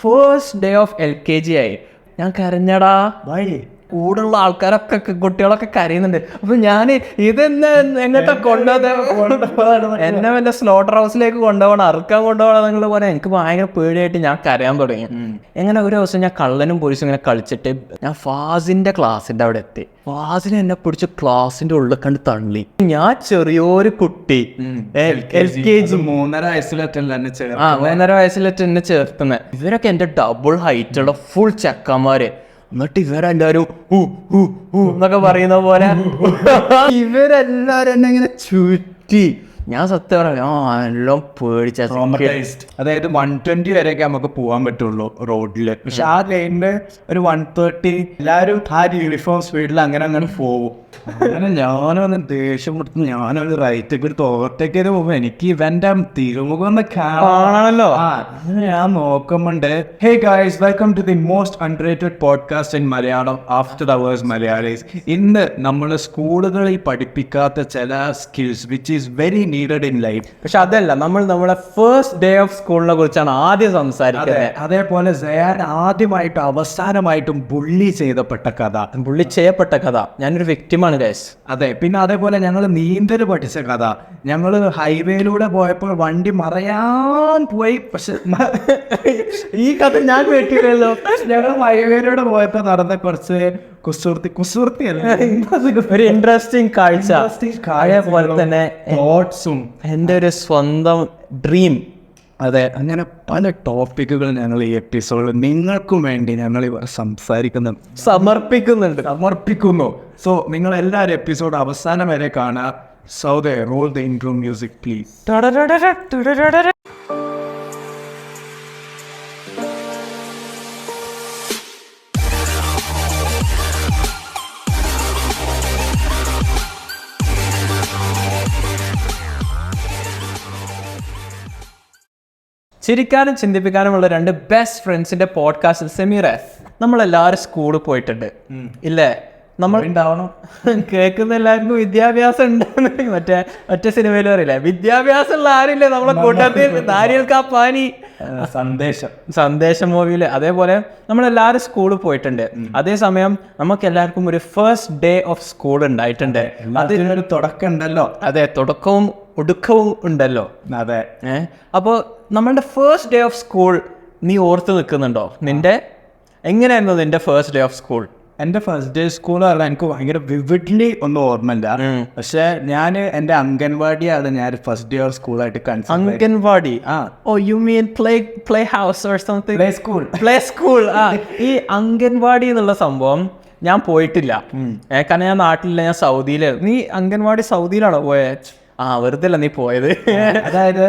First day of LKG ആയി. ഞാൻ കരഞ്ഞടാ. കൂടുള്ള ആൾക്കാരൊക്കെ കുട്ടികളൊക്കെ കരയുന്നുണ്ട്. അപ്പൊ ഞാൻ ഇതെന്നെ എങ്ങോട്ടാ കൊണ്ടുപോകുന്നത്, എന്നെ വല്ല സ്ലോട്ടർ ഹൗസിലേക്ക് കൊണ്ടുപോകണം, അറുക്കാൻ കൊണ്ടുപോകണം എന്നുള്ള പോലെ എനിക്ക് ഭയങ്കര പേടിയായിട്ട് ഞാൻ കരയാൻ തുടങ്ങി. എങ്ങനെ ഒരു ദിവസം ഞാൻ കള്ളനും പോലീസും ഇങ്ങനെ കളിച്ചിട്ട് ഞാൻ ഫാസിന്റെ ക്ലാസ്സിന്റെ അവിടെ എത്തി. ഫാസിനെ എന്നെ പിടിച്ച് ക്ലാസ്സിന്റെ ഉള്ളിൽ കണ്ട് തള്ളി. ഞാൻ ചെറിയൊരു കുട്ടി, LKG 3.5 വയസ്സിലെറ്റ് എന്നെ ചേർത്തുന്നത്. ഇവരൊക്കെ എന്റെ ഡബിൾ ഹൈറ്റ് ഉള്ള ഫുൾ ചെക്കന്മാര്. എന്നിട്ട് ഇവരെല്ലാരും എന്നൊക്കെ പറയുന്ന പോലെ ഇവരെല്ലാരും എന്നെ ഇങ്ങനെ ചുറ്റി. ഞാൻ സത്യം പറയാം, എല്ലാം പേടിച്ച. അതായത് 120 വരെയൊക്കെ നമുക്ക് പോകാൻ പറ്റുള്ളൂ റോഡില്. പക്ഷെ ആ ലൈനില് ഒരു 130 എല്ലാരും ആ യൂണിഫോം സ്പീഡിൽ അങ്ങനെ പോകും. അങ്ങനെ ഞാനൊന്ന് ദേഷ്യം കൊടുത്ത് ഞാനൊന്ന് റൈറ്റൊക്കെ എടുത്ത് ഓവർടേക്ക് ചെയ്ത് പോകുമ്പോ എനിക്ക് ഇവന്റെ തിരുമുഖം കാണാണല്ലോ. ഞാൻ നോക്കുമ്പോണ്ട്, hey guys, welcome to the most underrated podcast in Malayalam, after hours Malayalees. ഇന്ന് നമ്മൾ സ്കൂളുകളിൽ പഠിപ്പിക്കാത്ത ചില skills which is very needed in life. പക്ഷെ അതല്ല, നമ്മൾ നമ്മുടെ ഫസ്റ്റ് ഡേ ഓഫ് സ്കൂളിനെ കുറിച്ചാണ് ആദ്യം സംസാരിക്കുന്നത്. അതേപോലെ സയാൻ ആദ്യമായിട്ടും അവസാനമായിട്ടും ബുള്ളി ചെയ്യപ്പെട്ട കഥ. ഞാനൊരു വ്യക്തിമാണ് ഗൈസ്. അതെ. പിന്നെ അതേപോലെ ഞങ്ങൾ നീന്തൽ പഠിച്ച കഥ. ഞങ്ങൾ ഹൈവേയിലൂടെ പോയപ്പോൾ വണ്ടി മറയാൻ പോയി. പക്ഷെ ഈ കഥ ഞാൻ കേട്ടില്ലല്ലോ. ഞങ്ങൾ ഹൈവേയിലൂടെ പോയപ്പോൾ നടന്ന കുറച്ച് കുസൃതി ഒരു ഇൻട്രസ്റ്റിംഗ് കാഴ്ച. അതേപോലെ തന്നെ തോട്ട്സും എൻ്റെ ഒരു സ്വന്തം ഡ്രീം. അതെ, അങ്ങനെ പല ടോപ്പിക്കുകൾ ഞങ്ങൾ ഈ എപ്പിസോഡിൽ നിങ്ങൾക്കും വേണ്ടി ഞങ്ങൾ സമർപ്പിക്കുന്നു. സോ നിങ്ങൾ എല്ലാവരും എപ്പിസോഡ് അവസാനം വരെ കാണുക. സൗദേ, roll the intro music please. ചിരിക്കാനും ചിന്തിപ്പിക്കാനുമുള്ള രണ്ട് ബെസ്റ്റ് ഫ്രണ്ട്സിന്റെ പോഡ്കാസ്റ്റ്. സെമീർ, നമ്മളെല്ലാവരും സ്കൂളിൽ പോയിട്ടുണ്ട് ഇല്ലേ? നമ്മൾ ഉണ്ടാവണം. കേൾക്കുന്ന എല്ലാവർക്കും വിദ്യാഭ്യാസം ഉണ്ടെന്ന് മറ്റേ സിനിമയിൽ പറയില്ലേ, വിദ്യാഭ്യാസം ഉള്ള ആരില്ലേ നമ്മളെ കൂട്ടത്തിൽ? നാരികൾക്ക് ആ പാനി സന്ദേശം മൂവിയില്. അതേപോലെ നമ്മളെല്ലാവരും സ്കൂളിൽ പോയിട്ടുണ്ട്. അതേസമയം നമുക്ക് എല്ലാവർക്കും ഒരു ഫസ്റ്റ് ഡേ ഓഫ് സ്കൂൾ ഉണ്ടായിട്ടുണ്ട്. അതിനൊരു തുടക്കം ഉണ്ടല്ലോ. അതെ, തുടക്കവും ഒടുക്കവും ഉണ്ടല്ലോ. അതെ. അപ്പോൾ നമ്മളുടെ ഫസ്റ്റ് ഡേ ഓഫ് സ്കൂൾ നീ ഓർത്ത് നിൽക്കുന്നുണ്ടോ? എങ്ങനെയായിരുന്നു നിന്റെ ഫസ്റ്റ് ഡേ ഓഫ് സ്കൂൾ? എൻ്റെ ഫസ്റ്റ് ഡേ സ്കൂൾ പറഞ്ഞാൽ എനിക്ക് ഭയങ്കര വിവിഡ്ലി ഒന്നും ഓർമ്മയില്ല. പക്ഷെ ഞാൻ എൻ്റെ അംഗൻവാടിയാണ് ഞാൻ ഫസ്റ്റ് ഡേ ഓഫ് സ്കൂളായിട്ട് consider. Anganwadi? Oh, you mean play house or something? Play school. ഈ അംഗൻവാടി എന്നുള്ള സംഭവം ഞാൻ പോയിട്ടില്ല. കാരണം ഞാൻ നാട്ടിലില്ല, ഞാൻ സൗദിയിലായിരുന്നു. നീ അംഗൻവാടി സൗദിയിലാണോ പോയത്? വെറുതെ അല്ല നീ പോയത്. അതായത്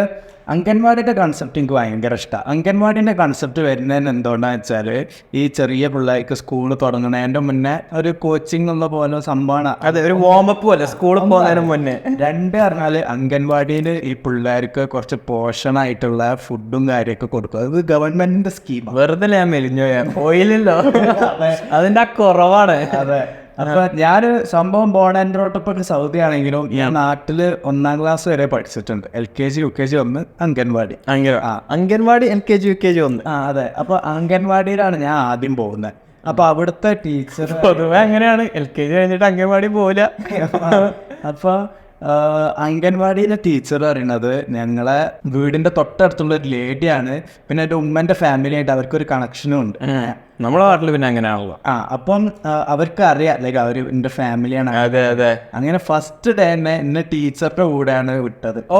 അംഗൻവാടിയുടെ കൺസെപ്റ്റ് എനിക്ക് ഭയങ്കര ഇഷ്ടമാണ്. അംഗൻവാടിൻ്റെ കൺസെപ്റ്റ് വരുന്നതിന് എന്തുകൊണ്ടാണെന്ന് വെച്ചാൽ ഈ ചെറിയ പിള്ളേർക്ക് സ്കൂൾ തുടങ്ങുന്നതിൻ്റെ മുന്നേ ഒരു കോച്ചിങ് ഉള്ള പോലെ സംഭവമാണ്. അതെ, ഒരു വാമപ്പ് പോലെ സ്കൂളിൽ പോകുന്നതിന് മുന്നേ. രണ്ട് പറഞ്ഞാൽ അംഗൻവാടിയിൽ ഈ പിള്ളേർക്ക് കുറച്ച് പോഷണായിട്ടുള്ള ഫുഡും കാര്യമൊക്കെ കൊടുക്കും. അത് ഗവൺമെന്റിന്റെ സ്കീം. വെറുതെ ഞാൻ മെലിഞ്ഞോ, പോയില്ലല്ലോ, അതിന്റെ ആ കുറവാണ്. അതെ. അപ്പൊ ഞാന് സംഭവം ബോൺ ആൻഡ് ബ്രോട്ടപ്പ് സൗദി ആണെങ്കിലും ഞാൻ നാട്ടില് 1ാം ക്ലാസ് വരെ പഠിച്ചിട്ടുണ്ട്. LKG UKG 1, anganwadi. Anganwadi LKG UKG 1. അതെ. അപ്പൊ അംഗൻവാടിയിലാണ് ഞാൻ ആദ്യം പോകുന്നത്. അപ്പൊ അവിടുത്തെ ടീച്ചർ പൊതുവെ അങ്ങനെയാണ്, LKG കഴിഞ്ഞിട്ട് അംഗൻവാടി പോവില്ല. അപ്പൊ അംഗൻവാടിയിലെ ടീച്ചർ പറയുന്നത് ഞങ്ങളെ വീടിന്റെ തൊട്ടടുത്തുള്ള ഒരു ലേഡിയാണ്. പിന്നെ എൻ്റെ ഉമ്മന്റെ ഫാമിലി ആയിട്ട് അവർക്കൊരു കണക്ഷനും ഉണ്ട്. നമ്മളെ നാട്ടിൽ പിന്നെ അങ്ങനെയാണല്ലോ. അപ്പം അവർക്ക് അറിയാം, ലൈക്ക് അവർ എൻ്റെ ഫാമിലിയാണ്. അതെ അതെ. അങ്ങനെ ഫസ്റ്റ് ഡേ തന്നെ എന്നെ ടീച്ചറുടെ കൂടെയാണ് വിട്ടത്. ഓ,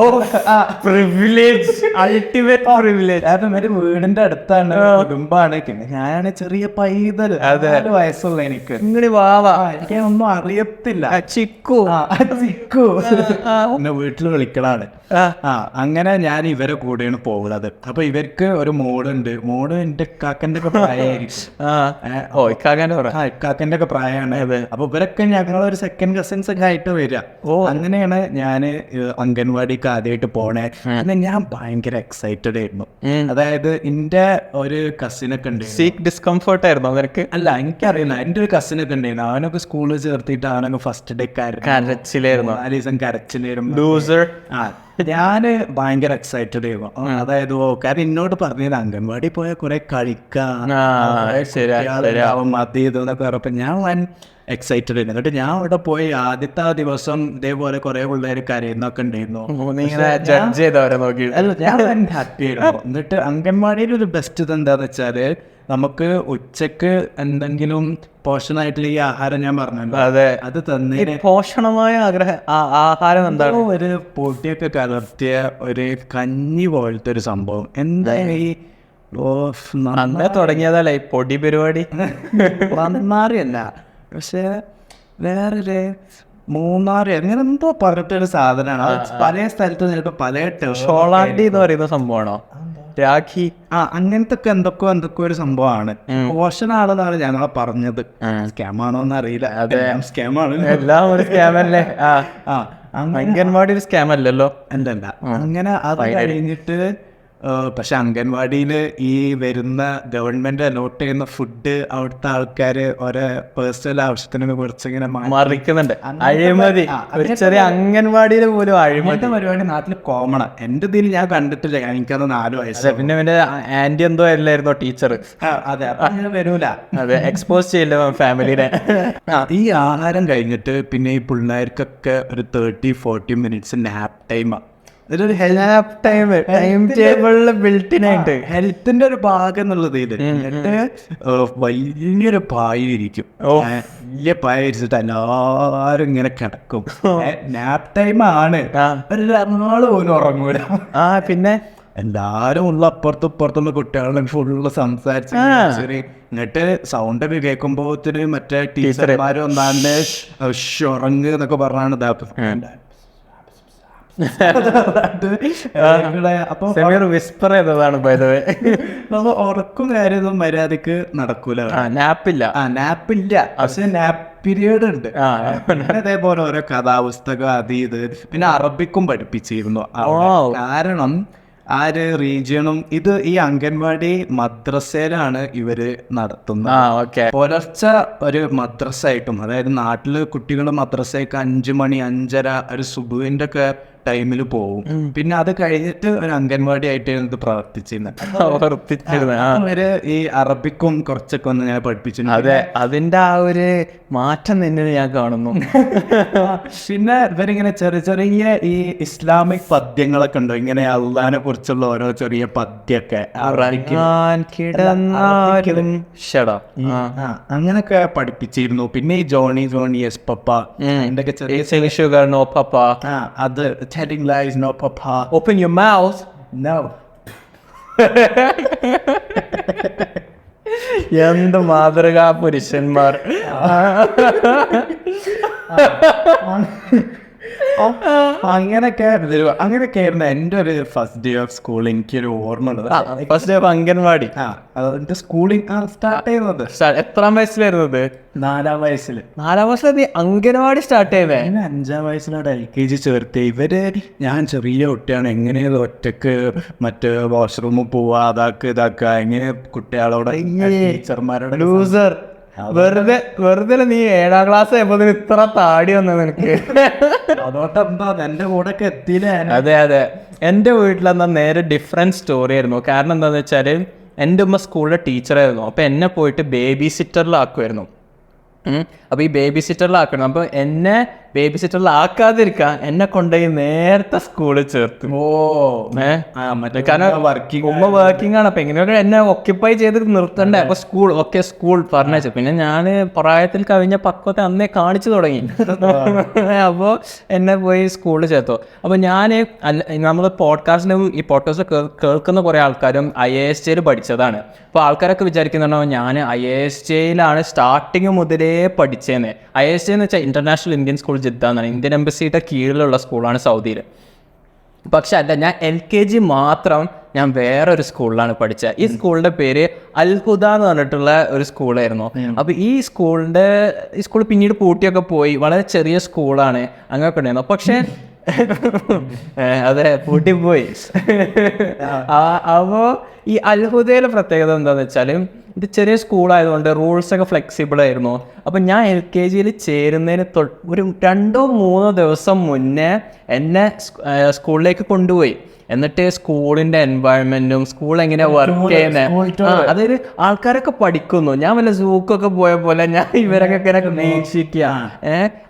പ്രിവിലേജ്, അൾട്ടിമേറ്റ് പ്രിവിലേജ്. കാരണം ഒരു വീടിന്റെ അടുത്താണ്, കുടുംബാണ്. ഞാനാണ് ചെറിയ പൈതൽ, 4 വയസ്സുള്ള എനിക്ക്. ഇങ്ങനെ വാവാ, എനിക്ക് ഒന്നും അറിയത്തില്ല. ചിക്കു എന്നെ വീട്ടിൽ വിളിക്കലാണ്. അങ്ങനെ ഞാൻ ഇവരെ കൂടെയാണ് പോകുന്നത്. അപ്പൊ ഇവർക്ക് ഒരു മോളുണ്ട്. മോള് എന്റെ കാക്കന്റെ ഒക്കെ പ്രായമായിരിക്കും. ഇക്കാക്കന്റെ ഒക്കെ പ്രായമാണ്. അപ്പൊ ഇവരൊക്കെ ഞങ്ങളൊരു സെക്കൻഡ് കസിൻസ് ഒക്കെ ആയിട്ട് വരിക. അങ്ങനെയാണ് ഞാൻ അംഗൻവാടിക്ക് ആദ്യമായിട്ട് പോണേ. അന്ന് ഞാൻ ഭയങ്കര എക്സൈറ്റഡ് ആയിരുന്നു. അതായത് എന്റെ ഒരു കസിനൊക്കെ ഉണ്ട്. ഡിസ്കംഫർട്ട് ആയിരുന്നു അവർക്ക്? അല്ല, എനിക്കറിയില്ല. എന്റെ ഒരു കസിനൊക്കെ ഉണ്ടായിരുന്നു. അവനൊക്കെ സ്കൂളിൽ ചേർത്തിട്ട് അവനൊക്കെ ഫസ്റ്റ് ഡേ കരച്ചിലായിരുന്നു. ഞാന് ഭയങ്കര എക്സൈറ്റഡ് ആയിരുന്നു. അതായത് കാരണം എന്നോട് പറഞ്ഞത് അംഗൻവാടി പോയാൽ കുറെ കളിക്കാം അത് ഇതെന്നൊക്കെ പറഞ്ഞപ്പോ ഞാൻ എക്സൈറ്റഡ് ആയിരുന്നു. എന്നിട്ട് ഞാൻ അവിടെ പോയി ആദ്യത്തെ ദിവസം ഇതേപോലെ കുറെ പിള്ളേർ കരയുന്നൊക്കെ ഉണ്ടായിരുന്നു. അല്ല ഞാൻ ഹാപ്പി ആയിരുന്നു. എന്നിട്ട് അംഗൻവാടിയിൽ ഒരു ബെസ്റ്റ് ഇത് എന്താന്ന് വെച്ചാല് നമുക്ക് ഉച്ചക്ക് എന്തെങ്കിലും പോഷണായിട്ടുള്ള ഈ ആഹാരം ഞാൻ പറഞ്ഞല്ലോ, അതെ, അത് തന്നെ പോഷണമായ ആഹാരം എന്താണ്, ഒരു പൊടിയൊക്കെ കലർത്തിയ ഒരു കഞ്ഞി പോലത്തെ ഒരു സംഭവം. എന്താ ഈ അന്നേ തുടങ്ങിയതല്ലേ ഈ പൊടി പരിപാടി? നന്നാറിയല്ല, പക്ഷെ വേറൊരു മൂന്നാറ് അങ്ങനെ എന്തോ പറഞ്ഞിട്ടൊരു സാധനമാണ്. പല സ്ഥലത്ത് ചിലപ്പോ പല ഷോളാണ്ടി എന്ന് പറയുന്ന സംഭവമാണോ, രാഖി? അങ്ങനത്തെ എന്തൊക്കെ ഒരു സംഭവമാണ്. പോഷനാണെന്നാണ് ഞങ്ങളെ പറഞ്ഞത്. സ്കാമാണോന്ന് അറിയില്ല. സ്കാമാണ്, എല്ലാം ഒരു സ്കാമല്ലേ? അംഗൻവാടി ഒരു സ്കാം അല്ലല്ലോ. അല്ലല്ല. അങ്ങനെ അത് കഴിഞ്ഞിട്ട് പക്ഷെ അംഗൻവാടിയിൽ ഈ വരുന്ന ഗവൺമെന്റ് അലോട്ട് ചെയ്യുന്ന ഫുഡ് അവിടുത്തെ ആൾക്കാർ ഓരോ പേഴ്സണൽ ആവശ്യത്തിന് കുറച്ചിങ്ങനെ മറിക്കുന്നുണ്ട്. അഴിമതി, ചെറിയ അംഗൻവാടിയിൽ പോലും അഴിമതി പരിപാടി നാട്ടിൽ കോമണാ. എന്റെ ഇതിൽ ഞാൻ കണ്ടിട്ടില്ല, എനിക്കത് 4 വയസ്സ്. പിന്നെ പിന്നെ ആന്റി എന്തോ അല്ലായിരുന്നോ ടീച്ചർ? അതെ, അങ്ങനെ വരൂല. അതെ, എക്സ്പോസ് ചെയ്യില്ല ഫാമിലിനെ. ഈ ആഹാരം കഴിഞ്ഞിട്ട് പിന്നെ ഈ പിള്ളേർക്കൊക്കെ ഒരു 30-40 മിനിറ്റ്സ് നാപ്പ് ടൈമാണ്. ഹെൽത്തിന്റെ ഒരു ഭാഗം എന്നുള്ളത് ഇത്. എന്നിട്ട് വലിയൊരു പായിരിക്കും, വലിയ പായ വിരിച്ചിട്ട് എല്ലാരും ഇങ്ങനെ കിടക്കും. നാപ്പ് ടൈം ആണ്, ഒരാള് പോലും ഉറങ്ങൂല. പിന്നെ എല്ലാരും ഉള്ള അപ്പുറത്തും ഇപ്പുറത്തുള്ള കുട്ടികളും ഫുള്ള് സംസാരിച്ച് എന്നിട്ട് സൗണ്ട് ഒക്കെ കേൾക്കുമ്പോത്തിന് മറ്റേ ടീച്ചർമാരും ഒന്നാണ്ട് ഉറങ്ങ് എന്നൊക്കെ പറഞ്ഞാണ് ഇതാക്കുന്നത്. അപ്പൊ വിസ്പർ ചെയ്തതാണ്. ഉറക്കും കാര്യമൊന്നും മര്യാദക്ക് നടക്കൂല. നാപ്പില്ല, പക്ഷെ നാപ്പ് പീരിയഡ് ഉണ്ട്. അതേപോലെ ഓരോ കഥാപുസ്തകം അത് ഇത്. പിന്നെ അറബിക്കും പഠിപ്പിച്ചിരുന്നു. കാരണം ആ ഒരു റീജിയണും ഇത് ഈ അംഗൻവാടി മദ്രസയിലാണ് ഇവര് നടത്തുന്നത്. പുലർച്ചെ ഒരു മദ്രസ ആയിട്ടും, അതായത് നാട്ടില് കുട്ടികൾ മദ്രസയ്ക്ക് 5 മണി 5:30 ഒരു സുബുവിന്റെ ഒക്കെ ടൈമിൽ പോവും. പിന്നെ അത് കഴിഞ്ഞിട്ട് ഒരു അംഗൻവാടി ആയിട്ട് ഇത് പ്രവർത്തിച്ചിരുന്നത്. അവര് ഈ അറബിക്കും കുറച്ചൊക്കെ ഒന്ന് ഞാൻ പഠിപ്പിച്ചിരുന്നു. അതെ, അതിന്റെ ആ ഒരു മാറ്റം തന്നെ ഞാൻ കാണുന്നു. പിന്നെ ഇവരിങ്ങനെ ചെറിയ ചെറിയ ഈ ഇസ്ലാമിക് പദ്യങ്ങളൊക്കെ ഉണ്ടോ, ഇങ്ങനെ അള്ളാഹിനെ കുറിച്ചുള്ള ഓരോ ചെറിയ പദ്യൊക്കെ അങ്ങനൊക്കെ പഠിപ്പിച്ചിരുന്നു. പിന്നെ ഈ ജോണി യെസ് പപ്പ, അതിന്റെ ചെറിയ അത് telling lies, no papa. Open your mouth. No. എന്ത് മാതൃകാ പുരുഷന്മാർ. അങ്ങനെയൊക്കെ ആയിരുന്നു എൻ്റെ ഒരു ഫസ്റ്റ് ഡേ ഓഫ് സ്കൂൾ. എനിക്കൊരു ഓർമ്മ ഉള്ളത് ഫസ്റ്റ് ഡേ ഓഫ് അംഗൻവാടി. എന്റെ സ്കൂളിംഗ് സ്റ്റാർട്ട് ചെയ്യുന്നത് എത്രാം വയസ്സിലായിരുന്നത്? 4-ാം വയസ്സിൽ. 4-ാം വയസ്സിൽ അംഗൻവാടി സ്റ്റാർട്ട് ചെയ്തേ. 5-ാം വയസ്സിലാണ് LKG ചേർത്ത്. ഇവര് ഞാൻ ചെറിയ കുട്ടിയാണ്, എങ്ങനെയത് ഒറ്റക്ക് മറ്റേ വാഷ്റൂമിൽ പോവാ, ഇതാക്കുക എങ്ങനെ കുട്ടികളോട് ടീച്ചർമാരോട് ലൂസർ. വെറുതെ നീ 7-ാം ക്ലാസ് ആയപ്പോ ഇത്ര താടി വന്നത് നിനക്ക്. അതോട്ടെന്താ എന്റെ കൂടെ ഒക്കെ എത്തിയില്ലേ? അതെ, എന്റെ വീട്ടിലെന്താ നേരെ ഡിഫറെന്റ് സ്റ്റോറി ആയിരുന്നു. കാരണം എന്താന്ന് വെച്ചാല് എൻ്റെ ഉമ്മ സ്കൂളിലെ ടീച്ചറായിരുന്നു. അപ്പൊ എന്നെ പോയിട്ട് ബേബി സിറ്ററിലാക്കുമായിരുന്നു. അപ്പൊ ഈ ബേബി സിറ്ററിലാക്കണം. അപ്പൊ എന്നെ ബേബി സിറ്ററിലാക്കാതിരിക്കാൻ എന്നെ കൊണ്ടുപോയി നേരത്തെ സ്കൂളിൽ ചേർത്തു. കാരണം ഉമ്മ വർക്കിംഗ് ആണ്. അപ്പൊ എങ്ങനെയൊക്കെ എന്നെ ഒക്യുപ്പൈ ചെയ്ത് നിർത്തണ്ടേ. അപ്പൊ സ്കൂൾ പറഞ്ഞു. പിന്നെ ഞാൻ പ്രായത്തിൽ കവിഞ്ഞ പക്വത്തെ അന്നേ കാണിച്ചു തുടങ്ങി. അപ്പോൾ എന്നെ പോയി സ്കൂളിൽ ചേർത്തു. അപ്പോൾ ഞാൻ നമ്മൾ പോഡ്കാസ്റ്റിലും ഈ പോഡ്കാസ്റ്റ് കേൾക്കുന്ന കുറേ ആൾക്കാരും IASJ പഠിച്ചതാണ്. അപ്പോൾ ആൾക്കാരൊക്കെ വിചാരിക്കുന്നുണ്ടോ ഞാൻ IASJ സ്റ്റാർട്ടിങ് മുതലേ പഠിച്ചതെന്ന്. IASJ എന്ന് വെച്ചാൽ ഇന്റർനാഷണൽ ഇന്ത്യൻ സ്കൂൾ ജിദ്ദ എന്നാണ്. ഇന്ത്യൻ എംബസിയുടെ കീഴിലുള്ള സ്കൂളാണ് സൗദിയിൽ. പക്ഷെ അല്ല, ഞാൻ LKG മാത്രം ഞാൻ വേറൊരു സ്കൂളിലാണ് പഠിച്ചത്. ഈ സ്കൂളിന്റെ പേര് അൽഹുദ എന്ന് പറഞ്ഞിട്ടുള്ള ഒരു സ്കൂളായിരുന്നു. അപ്പൊ ഈ സ്കൂൾ പിന്നീട് പൂട്ടിയൊക്കെ പോയി. വളരെ ചെറിയ സ്കൂളാണ്, അങ്ങനെയൊക്കെ ഉണ്ടായിരുന്നു. പക്ഷെ അതെ പൂട്ടിപ്പോയി. അപ്പോൾ ഈ അൽഹുദയിലെ പ്രത്യേകത എന്താണെന്ന് വെച്ചാൽ ഇത് ചെറിയ സ്കൂളായതുകൊണ്ട് റൂൾസൊക്കെ ഫ്ലെക്സിബിൾ ആയിരുന്നു. അപ്പം ഞാൻ LKG ചേരുന്നതിന് ഒരു 2-3 ദിവസം മുന്നേ എന്നെ സ്കൂളിലേക്ക് കൊണ്ടുപോയി. എന്നിട്ട് സ്കൂളിന്റെ എൻവയൺമെന്റും സ്കൂൾ എങ്ങനെയാ വർക്ക് ചെയ്യുന്നത്, അതായത് ആൾക്കാരൊക്കെ പഠിക്കുന്നു. ഞാൻ വല്ല സൂക്കൊക്കെ പോയ പോലെ ഞാൻ ഇവരൊക്കെ ഇങ്ങനെ നിരീക്ഷിക്കുക.